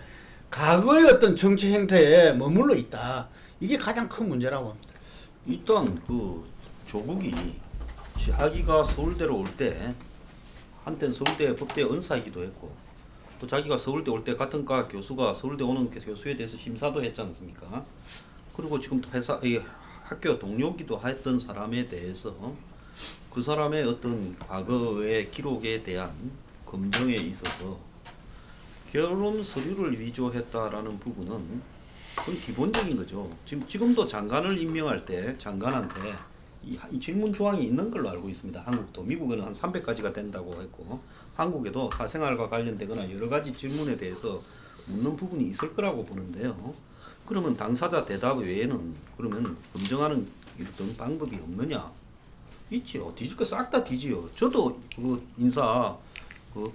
과거의 어떤 정치 행태에 머물러 있다. 이게 가장 큰 문제라고 합니다. 일단 그 조국이 자기가 서울대로 올 때 한때는 서울대 법대 은사이기도 했고 또 자기가 서울대 올 때 같은 과 교수가 서울대 오는 교수에 대해서 심사도 했지 않습니까? 그리고 지금 회사 학교 동료기도 했던 사람에 대해서 그 사람의 어떤 과거의 기록에 대한 검증에 있어서 결혼 서류를 위조했다라는 부분은 그건 기본적인 거죠. 지금도 장관을 임명할 때 장관한테 이 질문 조항이 있는 걸로 알고 있습니다. 한국도. 미국에는 한 300가지가 된다고 했고 한국에도 사생활과 관련되거나 여러 가지 질문에 대해서 묻는 부분이 있을 거라고 보는데요. 그러면 당사자 대답 외에는 그러면 검증하는 어떤 방법이 없느냐? 있지요. 뒤질 거 싹 다 뒤지요. 저도 그 인사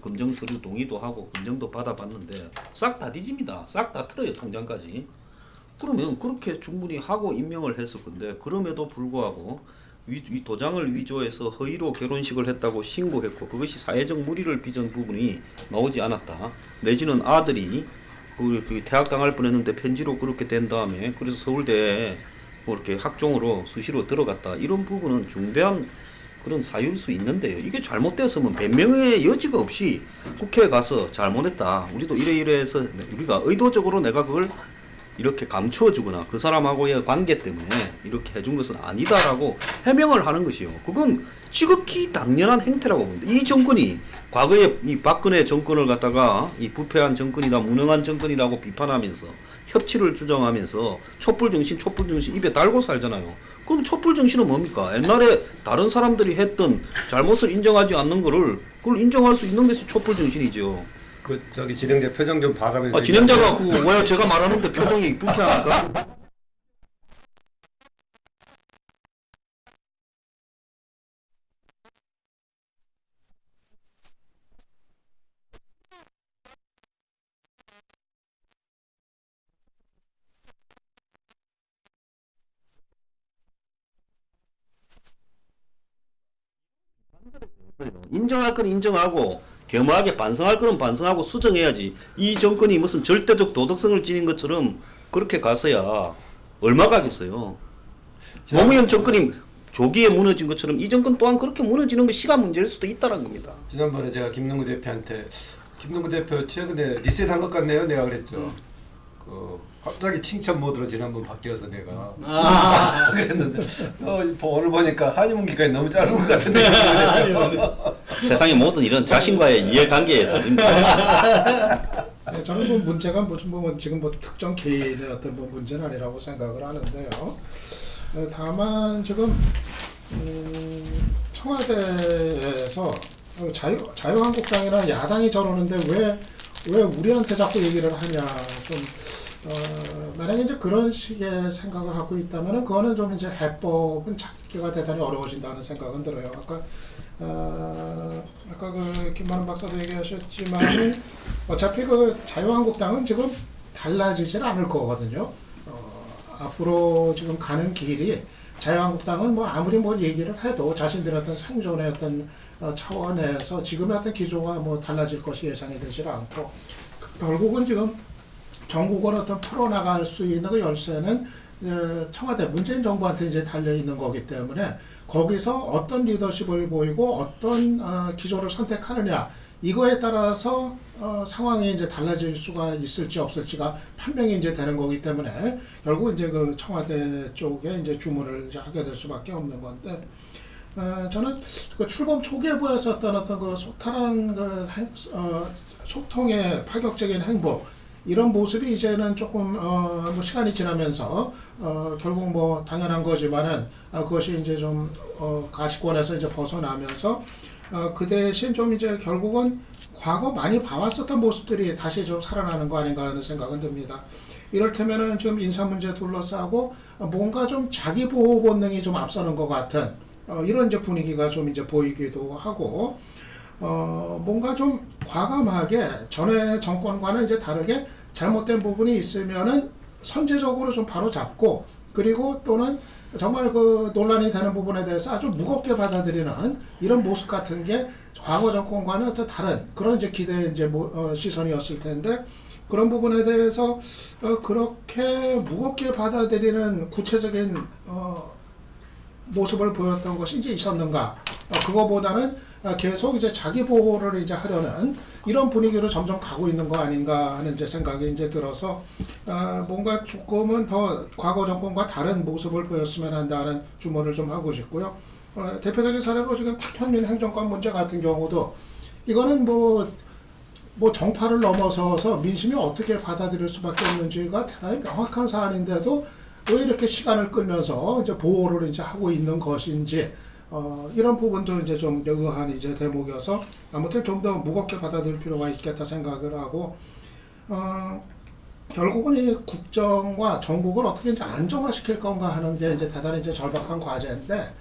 검증 서류 동의도 하고 검증도 받아봤는데 싹 다 뒤집니다. 싹 다 틀어요. 통장까지. 그러면 그렇게 충분히 하고 임명을 했을 건데 그럼에도 불구하고 이 도장을 위조해서 허위로 결혼식을 했다고 신고했고 그것이 사회적 무리를 빚은 부분이 나오지 않았다. 내지는 아들이 그 퇴학당할 뻔했는데 편지로 그렇게 된 다음에 그래서 서울대에 뭐 이렇게 학종으로 수시로 들어갔다. 이런 부분은 중대한 그런 사유일 수 있는데요. 이게 잘못되었으면 변명의 여지가 없이 국회에 가서 잘못했다. 우리도 이래서 우리가 의도적으로 내가 그걸 이렇게 감추어주거나 그 사람하고의 관계 때문에 이렇게 해준 것은 아니다라고 해명을 하는 것이요. 그건 지극히 당연한 행태라고 봅니다. 이 정권이 과거에 이 박근혜 정권을 갖다가 이 부패한 정권이다, 무능한 정권이라고 비판하면서 협치를 주장하면서 촛불 정신 입에 달고 살잖아요. 그럼 촛불 정신은 뭡니까? 옛날에 다른 사람들이 했던 잘못을 인정하지 않는 거를 그걸 인정할 수 있는 것이 촛불 정신이죠. 저기 진행자 표정 좀 봐가면서. 진행자가 왜 제가 말하는데 표정이 불쾌합니까? 인정할 건 인정하고 겸허하게 반성할 거는 반성하고 수정해야지. 이 정권이 무슨 절대적 도덕성을 지닌 것처럼 그렇게 가서야 얼마 가겠어요. 노무현 정권이 조기에 무너진 것처럼 이 정권 또한 그렇게 무너지는 게 시간 문제일 수도 있다는 겁니다. 지난번에 제가 김능구 대표한테 김능구 대표 최근에 리셋한 것 같네요. 내가 그랬죠. 갑자기 칭찬 모드로 지난번 바뀌어서 내가 그랬는데 오늘 보니까 한의문 기간이 너무 짧은 것 같은데. 세상의 모든 일은 자신과의 이해관계에 달립니다. 네, 저는 뭐 문제가 지금 특정 개인의 어떤 문제는 아니라고 생각을 하는데요. 다만 지금 청와대에서 자유한국당이나 야당이 저러는데 왜 우리한테 자꾸 얘기를 하냐 좀 만약에 이제 그런 식의 생각을 갖고 있다면은 그거는 좀 이제 해법은 찾기가 대단히 어려워진다는 생각은 들어요. 아까 그 김만원 박사도 얘기하셨지만은 어차피 그 자유한국당은 지금 달라지질 않을 거거든요. 앞으로 지금 가는 길이 자유한국당은 뭐 아무리 뭘 얘기를 해도 자신들의 어떤 생존의 어떤 차원에서 지금의 어떤 기조가 뭐 달라질 것이 예상이 되질 않고 결국은 지금 전국을 어떤 풀어나갈 수 있는 그 열쇠는 청와대 문재인 정부한테 이제 달려 있는 거기 때문에 거기서 어떤 리더십을 보이고 어떤 기조를 선택하느냐 이거에 따라서 상황이 이제 달라질 수가 있을지 없을지가 판명이 이제 되는 거기 때문에 결국 이제 그 청와대 쪽에 이제 주문을 이제 하게 될 수밖에 없는 건데 저는 그 출범 초기에 보였었던 어떤 그 소탈한 그 소통의 파격적인 행보 이런 모습이 이제는 조금 뭐 시간이 지나면서 결국 뭐 당연한 거지만은 그것이 이제 좀 가시권에서 이제 벗어나면서 그 대신 좀 이제 결국은 과거 많이 봐왔었던 모습들이 다시 좀 살아나는 거 아닌가 하는 생각은 듭니다. 이를테면은 지금 인사 문제 둘러싸고 뭔가 좀 자기 보호 본능이 좀 앞서는 것 같은 이런 이제 분위기가 좀 이제 보이기도 하고 뭔가 좀 과감하게 전에 정권과는 이제 다르게 잘못된 부분이 있으면은 선제적으로 좀 바로 잡고 그리고 또는 정말 그 논란이 되는 부분에 대해서 아주 무겁게 받아들이는 이런 모습 같은 게 과거 정권과는 어떤 다른 그런 이제 기대 이제 시선이었을 텐데 그런 부분에 대해서 그렇게 무겁게 받아들이는 구체적인 모습을 보였던 것이 이제 있었는가? 그거보다는 계속 이제 자기 보호를 이제 하려는 이런 분위기로 점점 가고 있는 거 아닌가 하는 이제 생각이 이제 들어서 뭔가 조금은 더 과거 정권과 다른 모습을 보였으면 한다는 주문을 좀 하고 싶고요. 대표적인 사례로 지금 탁현민 행정관 문제 같은 경우도 이거는 뭐 정파를 넘어서서 민심이 어떻게 받아들일 수밖에 없는지가 대단히 명확한 사안인데도 왜 이렇게 시간을 끌면서 이제 보호를 이제 하고 있는 것인지 이런 부분도 이제 좀 의아한 이제 대목이어서 아무튼 좀 더 무겁게 받아들일 필요가 있겠다 생각을 하고 결국은 이 국정과 전국을 어떻게 이제 안정화시킬 건가 하는 게 이제 대단히 이제 절박한 과제인데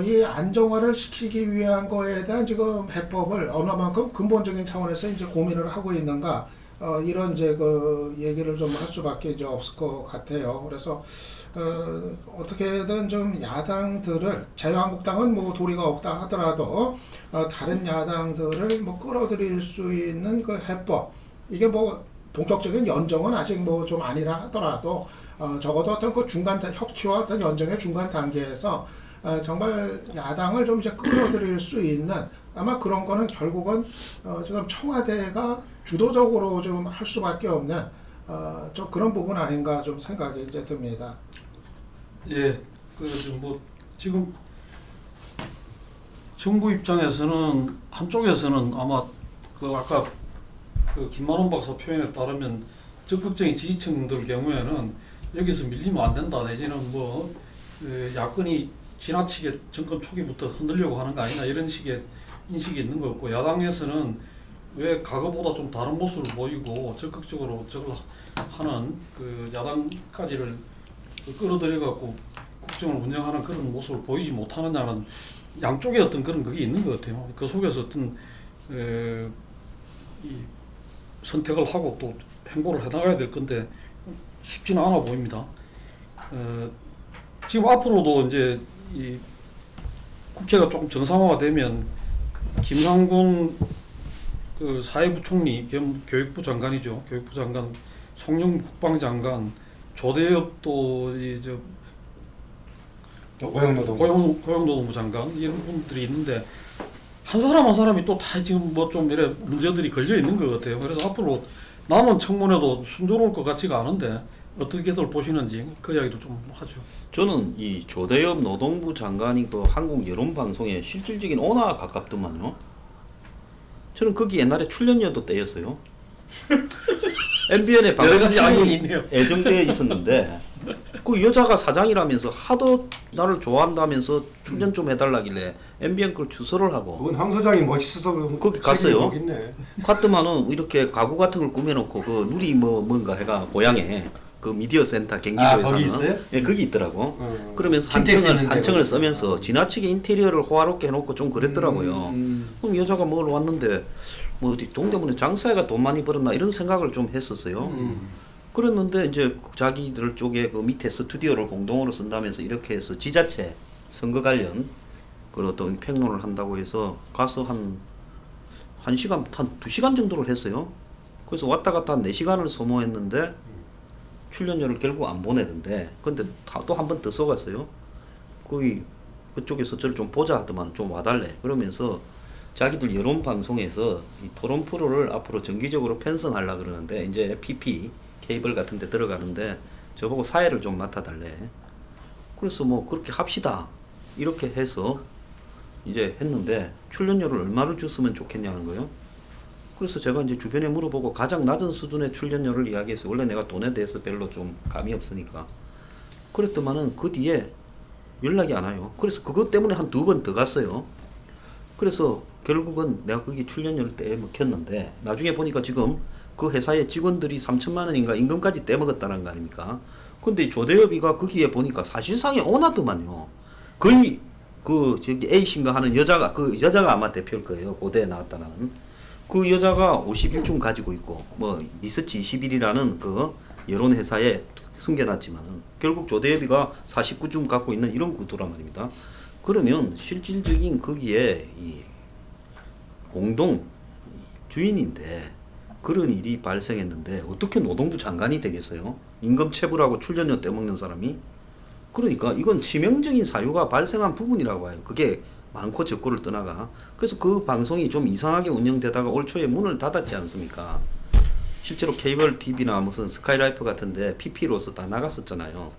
이 안정화를 시키기 위한 거에 대한 지금 해법을 얼마만큼 근본적인 차원에서 이제 고민을 하고 있는가 이런 이제 그 얘기를 좀 할 수밖에 이제 없을 것 같아요. 그래서 어떻게든 좀 야당들을 자유한국당은 뭐 도리가 없다 하더라도 다른 야당들을 뭐 끌어들일 수 있는 그 해법 이게 뭐 본격적인 연정은 아직 뭐 좀 아니라 하더라도 적어도 어떤 그 중간 협치와 어떤 연정의 중간 단계에서 정말 야당을 좀 이제 끌어들일 수 있는 아마 그런 거는 결국은 지금 청와대가 주도적으로 좀 할 수밖에 없는 좀 그런 부분 아닌가 좀 생각이 이제 듭니다. 예, 뭐 지금 정부 입장에서는 한쪽에서는 아마 그 아까 그 김만원 박사 표현에 따르면 적극적인 지지층들 경우에는 여기서 밀리면 안 된다 내지는 뭐 야권이 지나치게 정권 초기부터 흔들려고 하는 거 아니냐 이런 식의 인식이 있는 것 같고 야당에서는 왜 과거보다 좀 다른 모습을 보이고 적극적으로 저걸 하는 그 야당까지를 끌어들여 갖고 국정을 운영하는 그런 모습을 보이지 못하느냐는 양쪽에 어떤 그런 그게 있는 것 같아요. 그 속에서 어떤 이 선택을 하고 또 행보를 해나가야 될 건데 쉽지는 않아 보입니다. 지금 앞으로도 이제 이 국회가 조금 정상화가 되면 김상곤 그 사회부총리 겸 교육부 장관이죠. 교육부 장관, 송영무 국방장관, 조대엽 또 고용노동부 장관 이런 분들이 있는데 한 사람 한 사람이 또 다 지금 뭐 좀 이래 문제들이 걸려 있는 것 같아요. 그래서 앞으로 남은 청문회도 순조로울 것 같지가 않은데 어떻게들 보시는지 그 이야기도 좀 하죠. 저는 이 조대엽 노동부 장관이 그 한국 여론 방송의 실질적인 오너와 가깝더만요. 저는 거기 옛날에 출연료도 떼였어요. MBN의 방송 여러 가지 악용이 있네요. 예정되어 있었는데 그 여자가 사장이라면서 하도 나를 좋아한다면서 출연 좀 해달라길래 MBN 걸 주소를 하고 그건 황 소장이 멋있어서 그런 거기 갔어요. 거기 있네. 갔더만은 이렇게 가구 같은 걸 꾸며놓고 그 누리 뭔가 해가 고향에 그 미디어 센터 경기도에 거기 사는 있어요? 예, 거기 있더라고. 킨텍스 그러면서 한층을 있는데 한층을 거기. 쓰면서 지나치게 인테리어를 호화롭게 해놓고 좀 그랬더라고요. 그럼 여자가 뭘 왔는데 뭐 어디 동대문에 장사해가 돈 많이 벌었나 이런 생각을 좀 했었어요. 그랬는데 이제 자기들 쪽에 그 밑에 스튜디오를 공동으로 쓴다면서 이렇게 해서 지자체 선거 관련 그 어떤 평론을 한다고 해서 가서 한 시간, 한 2시간 정도를 했어요. 그래서 왔다 갔다 한 4시간을 소모했는데 출연료를 결국 안 보내던데 근데 또 한 번 더 써갔어요. 거기 그쪽에서 저를 좀 보자 하더만 좀 와달래. 그러면서 자기들 여론 방송에서 이 토론 프로를 앞으로 정기적으로 편성하려고 그러는데 이제 PP 케이블 같은 데 들어가는데 저보고 사회를 좀 맡아달래. 그래서 뭐 그렇게 합시다. 이렇게 해서 이제 했는데 출연료를 얼마를 줬으면 좋겠냐는 거예요. 그래서 제가 이제 주변에 물어보고 가장 낮은 수준의 출연료를 이야기했어요. 원래 내가 돈에 대해서 별로 좀 감이 없으니까. 그랬더만은 그 뒤에 연락이 안 와요. 그래서 그것 때문에 한 2번 더 갔어요. 그래서 결국은 내가 거기 출연료를 떼먹혔는데 나중에 보니까 지금 그 회사의 직원들이 3천만 원인가 임금까지 떼먹었다는 거 아닙니까? 근데 조대엽이가 거기에 보니까 사실상의 오너더만요. 거의 그 저기 A씨인가 하는 여자가 그 여자가 아마 대표일 거예요. 고대에 나왔다는. 그 여자가 51중 가지고 있고 뭐 리서치 21이라는 그 여론 회사에 숨겨놨지만은 결국 조대엽이가 49중 갖고 있는 이런 구도란 말입니다. 그러면 실질적인 거기에 이 공동 주인인데 그런 일이 발생했는데 어떻게 노동부 장관이 되겠어요? 임금 체불하고 출연료 떼먹는 사람이? 그러니까 이건 치명적인 사유가 발생한 부분이라고 봐요. 그게 많고 적고를 떠나가. 그래서 그 방송이 좀 이상하게 운영되다가 올 초에 문을 닫았지 않습니까? 실제로 케이블 TV나 무슨 스카이라이프 같은데 PP로서 다 나갔었잖아요.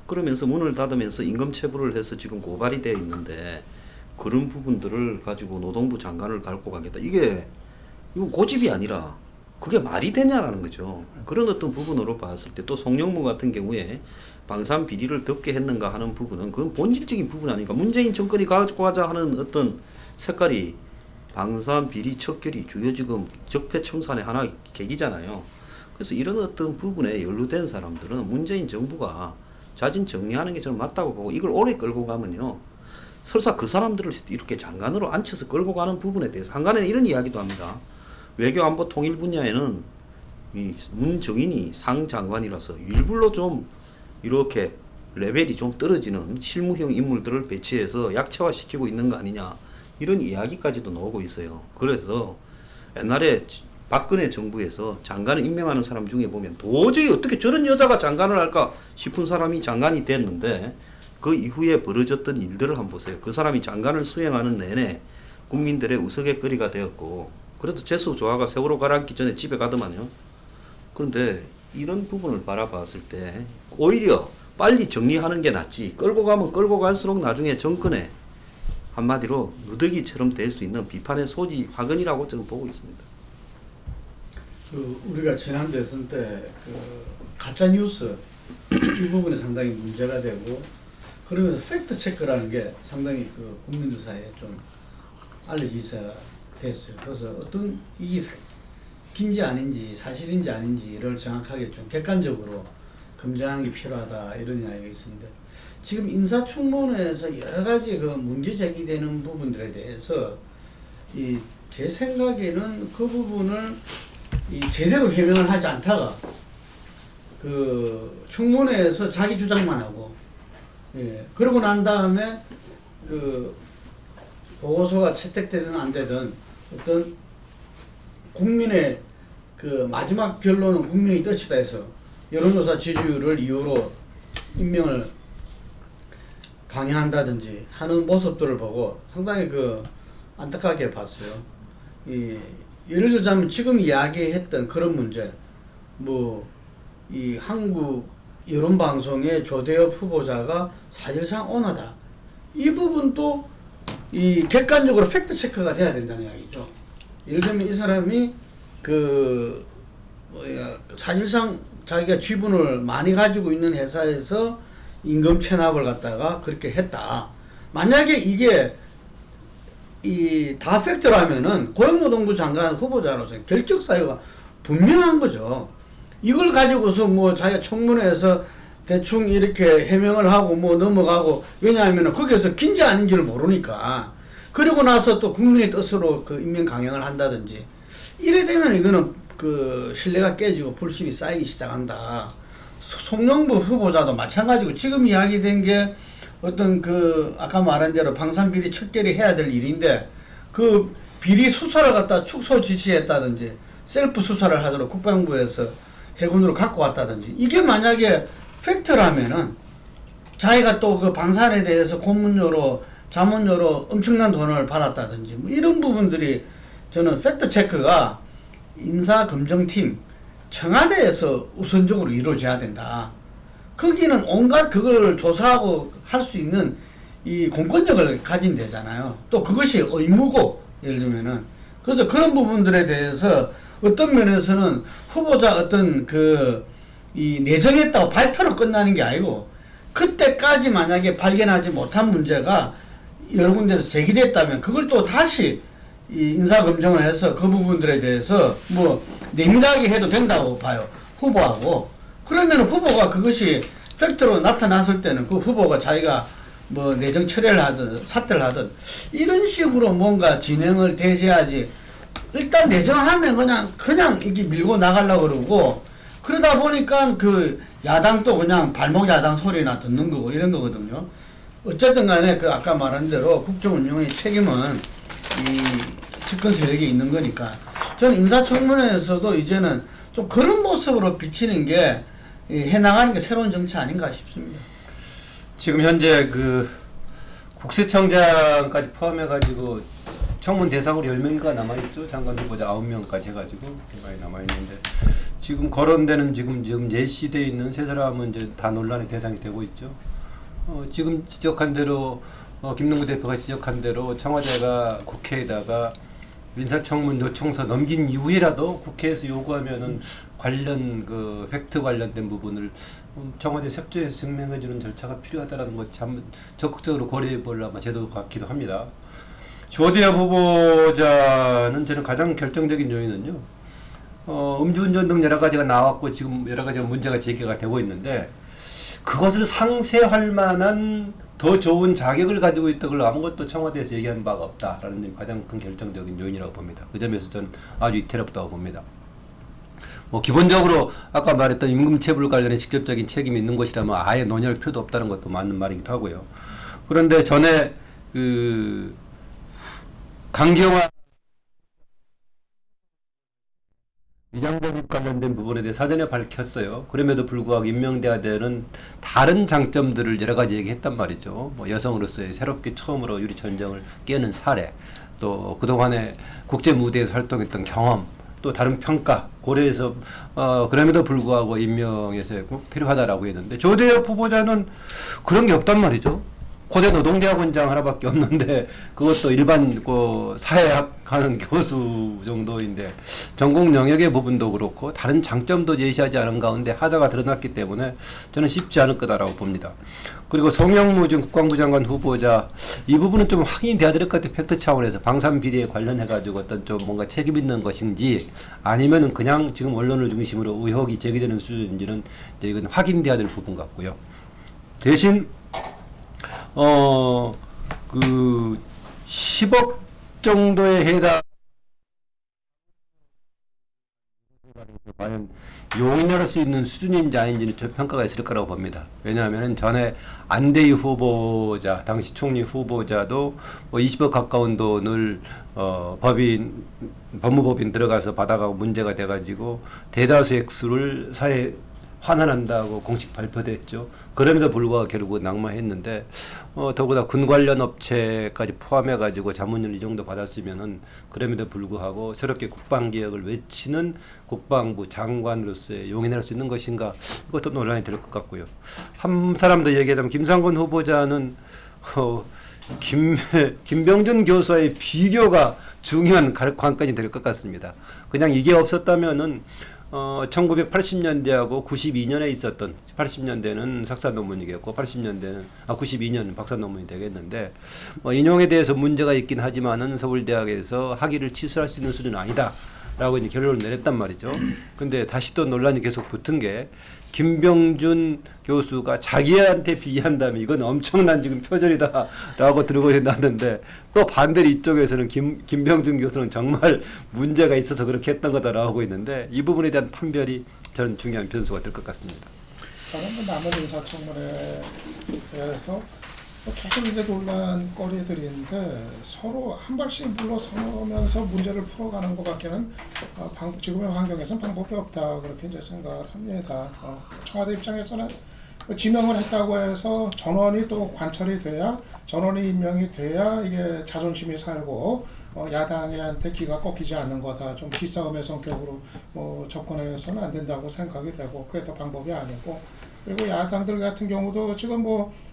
그러면서 문을 닫으면서 임금 체불을 해서 지금 고발이 되어 있는데 그런 부분들을 가지고 노동부 장관을 갈고 가겠다. 이건 고집이 아니라 그게 말이 되냐라는 거죠. 그런 어떤 부분으로 봤을 때 또 송영무 같은 경우에 방산 비리를 덮게 했는가 하는 부분은 그건 본질적인 부분 아닌가. 문재인 정권이 가지고 가자 하는 어떤 색깔이 방산 비리 척결이 주요 지금 적폐청산의 하나의 계기잖아요. 그래서 이런 어떤 부분에 연루된 사람들은 문재인 정부가 자진 정리하는 게 저는 맞다고 보고 이걸 오래 끌고 가면요. 설사 그 사람들을 이렇게 장관으로 앉혀서 끌고 가는 부분에 대해서 한간에는 이런 이야기도 합니다. 외교안보 통일 분야에는 이 문정인이 상장관이라서 일부러 좀 이렇게 레벨이 좀 떨어지는 실무형 인물들을 배치해서 약체화시키고 있는 거 아니냐 이런 이야기까지도 나오고 있어요. 그래서 옛날에 박근혜 정부에서 장관을 임명하는 사람 중에 보면 도저히 어떻게 저런 여자가 장관을 할까 싶은 사람이 장관이 됐는데 그 이후에 벌어졌던 일들을 한번 보세요. 그 사람이 장관을 수행하는 내내 국민들의 우스갯거리가 되었고 그래도 재수 조화가 세월호 가라앉기 전에 집에 가더만요. 그런데 이런 부분을 바라봤을 때 오히려 빨리 정리하는 게 낫지 끌고 가면 끌고 갈수록 나중에 정권에 한마디로 누더기처럼 될 수 있는 비판의 소지 화근이라고 저는 보고 있습니다. 그 우리가 지난 대선 때 그 가짜 뉴스 이 부분이 상당히 문제가 되고 그러면서 팩트 체크라는 게 상당히 그 국민들 사이에 좀 알려지서 됐어요. 그래서 어떤 이게 긴지 아닌지 사실인지 아닌지를 정확하게 좀 객관적으로 검증하는 게 필요하다 이런 이야기가 있습니다. 지금 인사청문회에서 여러 가지 그 문제 제기되는 부분들에 대해서 제 생각에는 그 부분을 제대로 해명을 하지 않다가 그 청문회에서 자기 주장만 하고 그러고 난 다음에 그 보고서가 채택되든 안 되든 어떤 국민의 그 마지막 결론은 국민의 뜻이다 해서 여론조사 지지율을 이유로 임명을 강행한다든지 하는 모습들을 보고 상당히 그 안타깝게 봤어요. 예를 들자면 지금 이야기했던 그런 문제, 이 한국 여론방송의 조대엽 후보자가 사실상 오너다. 이 부분도 객관적으로 팩트 체크가 돼야 된다는 이야기죠. 예를 들면 이 사람이 사실상 자기가 지분을 많이 가지고 있는 회사에서 임금 체납을 갖다가 그렇게 했다. 만약에 이게 다 팩트라면은 고용노동부 장관 후보자로서 결격 사유가 분명한 거죠. 이걸 가지고서 뭐 자기가 청문회에서 대충 이렇게 해명을 하고 뭐 넘어가고, 왜냐하면 거기에서 긴지 아닌지를 모르니까. 그리고 나서 또 국민의 뜻으로 그 임명 강행을 한다든지 이래 되면 이거는 그 신뢰가 깨지고 불신이 쌓이기 시작한다. 송영무 후보자도 마찬가지고, 지금 이야기된 게 어떤 그 아까 말한 대로 방산비리 척결이 해야 될 일인데 그 비리 수사를 갖다 축소 지시했다든지 셀프 수사를 하도록 국방부에서 해군으로 갖고 왔다든지, 이게 만약에 팩트라면은 자기가 또 그 방산에 대해서 고문료로 자문료로 엄청난 돈을 받았다든지 뭐 이런 부분들이, 저는 팩트 체크가 인사검증팀 청와대에서 우선적으로 이루어져야 된다. 거기는 온갖 그걸 조사하고 할 수 있는 이 공권력을 가진 데잖아요. 또 그것이 의무고, 예를 들면은. 그래서 그런 부분들에 대해서 어떤 면에서는 후보자 어떤 이 내정했다고 발표로 끝나는 게 아니고, 그때까지 만약에 발견하지 못한 문제가 여러 군데서 제기됐다면 그걸 또 다시 이 인사검증을 해서 그 부분들에 대해서 뭐 내밀하게 해도 된다고 봐요. 후보하고. 그러면 후보가 그것이 팩트로 나타났을 때는 그 후보가 자기가 뭐 내정 철회를 하든 사퇴를 하든 이런 식으로 뭔가 진행을 대세하지, 일단 내정하면 그냥 이렇게 밀고 나가려고 그러고, 그러다 보니까 그 야당도 그냥 발목 야당 소리나 듣는 거고 이런 거거든요. 어쨌든 간에 그 아까 말한 대로 국정 운영의 책임은 이 집권 세력이 있는 거니까, 저는 인사청문회에서도 이제는 좀 그런 모습으로 비치는 게 해나가는 게 새로운 정치 아닌가 싶습니다. 지금 현재 그 국세청장까지 포함해가지고 청문 대상으로 10명인가 남아있죠. 장관 후보자 9명까지 해가지고 많이 남아있는데, 지금 거론되는 지금 예시돼 있는 세 사람은 이제 다 논란의 대상이 되고 있죠. 지금 지적한 대로 김능구 대표가 지적한 대로 청와대가 국회에다가 인사청문 요청서 넘긴 이후에라도 국회에서 요구하면은 관련 그 팩트 관련된 부분을 청와대 협조해서 증명해주는 절차가 필요하다는 것 참 적극적으로 고려해 볼 아마 제도 같기도 합니다. 조대엽 후보자는 저는 가장 결정적인 요인은요, 음주운전 등 여러 가지가 나왔고 지금 여러 가지 문제가 제기가 되고 있는데, 그것을 상쇄할 만한 더 좋은 자격을 가지고 있다고 아무것도 청와대에서 얘기한 바가 없다라는 점이 가장 큰 결정적인 요인이라고 봅니다. 그 점에서 저는 아주 이태롭다고 봅니다. 뭐 기본적으로 아까 말했던 임금체불 관련해 직접적인 책임이 있는 것이라면 아예 논의할 필요도 없다는 것도 맞는 말이기도 하고요. 그런데 전에 그 강경화 위장법입 관련된 부분에 대해 사전에 밝혔어요. 그럼에도 불구하고 임명돼야 되는 다른 장점들을 여러 가지 얘기했단 말이죠. 뭐 여성으로서의 새롭게 처음으로 유리 전쟁을 깨는 사례, 또 그동안에 국제 무대에서 활동했던 경험, 또 다른 평가 고려해서 그럼에도 불구하고 임명에서 꼭 필요하다라고 했는데, 조대엽 후보자는 그런 게 없단 말이죠. 고대 노동대학원장 하나밖에 없는데 그것도 일반 그 사회학 하는 교수 정도인데, 전공 영역의 부분도 그렇고 다른 장점도 제시하지 않은 가운데 하자가 드러났기 때문에 저는 쉽지 않을 거다라고 봅니다. 그리고 송영무 전 국방부 장관 후보자, 이 부분은 좀 확인돼야 될 것 같아요. 팩트 차원에서 방산 비리에 관련해 가지고 어떤 좀 뭔가 책임 있는 것인지 아니면은 그냥 지금 언론을 중심으로 의혹이 제기되는 수준인지는 이제 이건 확인돼야 될 부분 같고요. 대신 그 10억 정도에 해당 과연 용인할 수 있는 수준인지 아닌지는 좀 평가가 있을 거라고 봅니다. 왜냐하면 전에 안대희 후보자, 당시 총리 후보자도 뭐 20억 가까운 돈을 법무법인 들어가서 받아가고 문제가 돼가지고 대다수 액수를 사회에 환원한다고 공식 발표됐죠. 그럼에도 불구하고 결국 낙마했는데, 더구나 군 관련 업체까지 포함해가지고 자문을 이 정도 받았으면은 그럼에도 불구하고 새롭게 국방개혁을 외치는 국방부 장관으로서의 용인할 수 있는 것인가, 이것도 논란이 될 것 같고요. 한 사람 더 얘기하자면 김상곤 후보자는 김병준 교수와의 비교가 중요한 관건이 될 것 같습니다. 그냥 이게 없었다면은 1980년대하고 92년에 있었던 80년대는 석사 논문이겠고 80년대는 92년 박사 논문이 되겠는데 인용에 대해서 문제가 있긴 하지만은 서울대학에서 학위를 취소할 수 있는 수준은 아니다라고 이제 결론을 내렸단 말이죠. 근데 다시 또 논란이 계속 붙은 게 김병준 교수가 자기한테 비한다면 이건 엄청난 지금 표절이다라고 들고 나왔는데 또 반대로 이쪽에서는 김병준 교수는 정말 문제가 있어서 그렇게 했던 거다라고 하고 있는데 이 부분에 대한 판별이 저는 중요한 변수가 될 것 같습니다. 저는 남은 인사청문회에서 계속 이제 논란거리들인데 서로 한 발씩 물러서면서 문제를 풀어가는 것밖에는 지금의 환경에서는 방법이 없다 그렇게 이제 생각을 합니다. 청와대 입장에서는 지명을 했다고 해서 전원이 또 관철이 돼야 전원이 임명이 돼야 이게 자존심이 살고 야당한테 기가 꺾이지 않는 거다. 좀 기싸움의 성격으로 접근해서는 안 된다고 생각이 되고 그게 또 방법이 아니고 그리고 야당들 같은 경우도 지금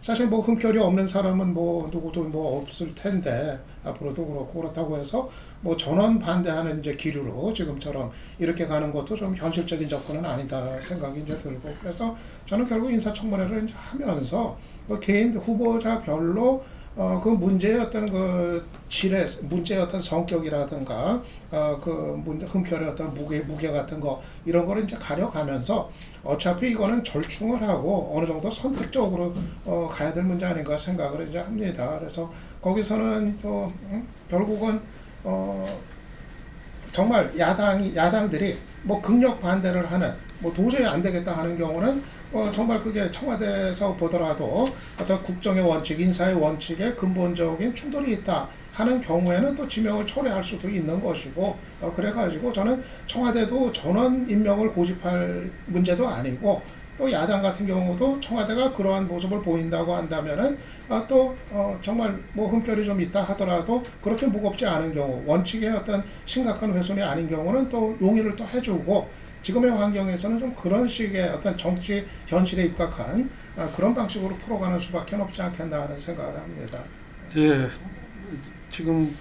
사실 흠결이 없는 사람은 누구도 없을 텐데 앞으로도 그렇고 그렇다고 해서 전원 반대하는 이제 기류로 지금처럼 이렇게 가는 것도 좀 현실적인 접근은 아니다 생각이 이제 들고 그래서 저는 결국 인사청문회를 이제 하면서 개인 후보자별로 그 문제의 어떤 질의 문제의 어떤 성격이라든가 흠결의 어떤 무게 같은 거 이런 거를 이제 가려가면서 어차피 이거는 절충을 하고 어느 정도 선택적으로 가야 될 문제 아닌가 생각을 이제 합니다. 그래서 거기서는 결국은 정말 야당들이 극력 반대를 하는 도저히 안 되겠다 하는 경우는 정말 그게 청와대에서 보더라도 어떤 국정의 원칙, 인사의 원칙에 근본적인 충돌이 있다 하는 경우에는 또 지명을 철회할 수도 있는 것이고 그래가지고 저는 청와대도 전원 임명을 고집할 문제도 아니고 또 야당 같은 경우도 청와대가 그러한 모습을 보인다고 한다면은 또 정말 흠결이 좀 있다 하더라도 그렇게 무겁지 않은 경우 원칙의 어떤 심각한 훼손이 아닌 경우는 또 용의를 또 해주고 지금의 환경에서는 좀 그런 식의 어떤 정치 현실에 입각한 그런 방식으로 풀어가는 수밖에 없지 않겠나 하는 생각을 합니다. 예, 지금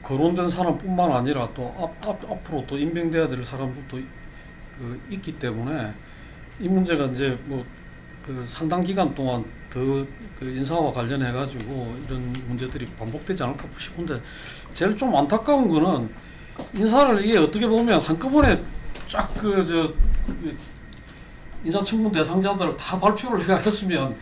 거론된 사람뿐만 아니라 또 앞으로 또 임명돼야 될 사람들도 있기 때문에 이 문제가 이제 상당 기간 동안 더 인사와 관련해 가지고 이런 문제들이 반복되지 않을까 싶은데 제일 좀 안타까운 거는 인사를 이게 어떻게 보면 한꺼번에 쫙 인사청문 대상자들을 다 발표를 해가 했으면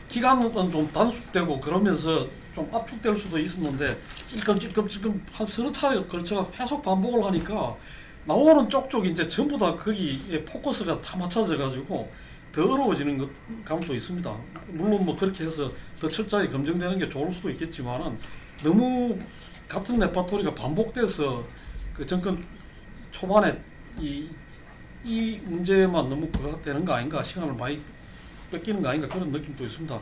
기간은 좀 단축되고 그러면서 좀 압축될 수도 있었는데 찔끔찔끔 한 서너 차례 걸쳐 계속 반복을 하니까 나오는 쪽쪽 이제 전부 다 거기에 포커스가 다 맞춰져 가지고 더 어려워지는 감도 있습니다. 물론 그렇게 해서 더 철저하게 검증되는 게 좋을 수도 있겠지만은 너무 같은 레파토리가 반복돼서 그 정권 초반에 이 문제만 너무 부각되는 거 아닌가, 시간을 많이 뺏기는 거 아닌가 그런 느낌도 있습니다.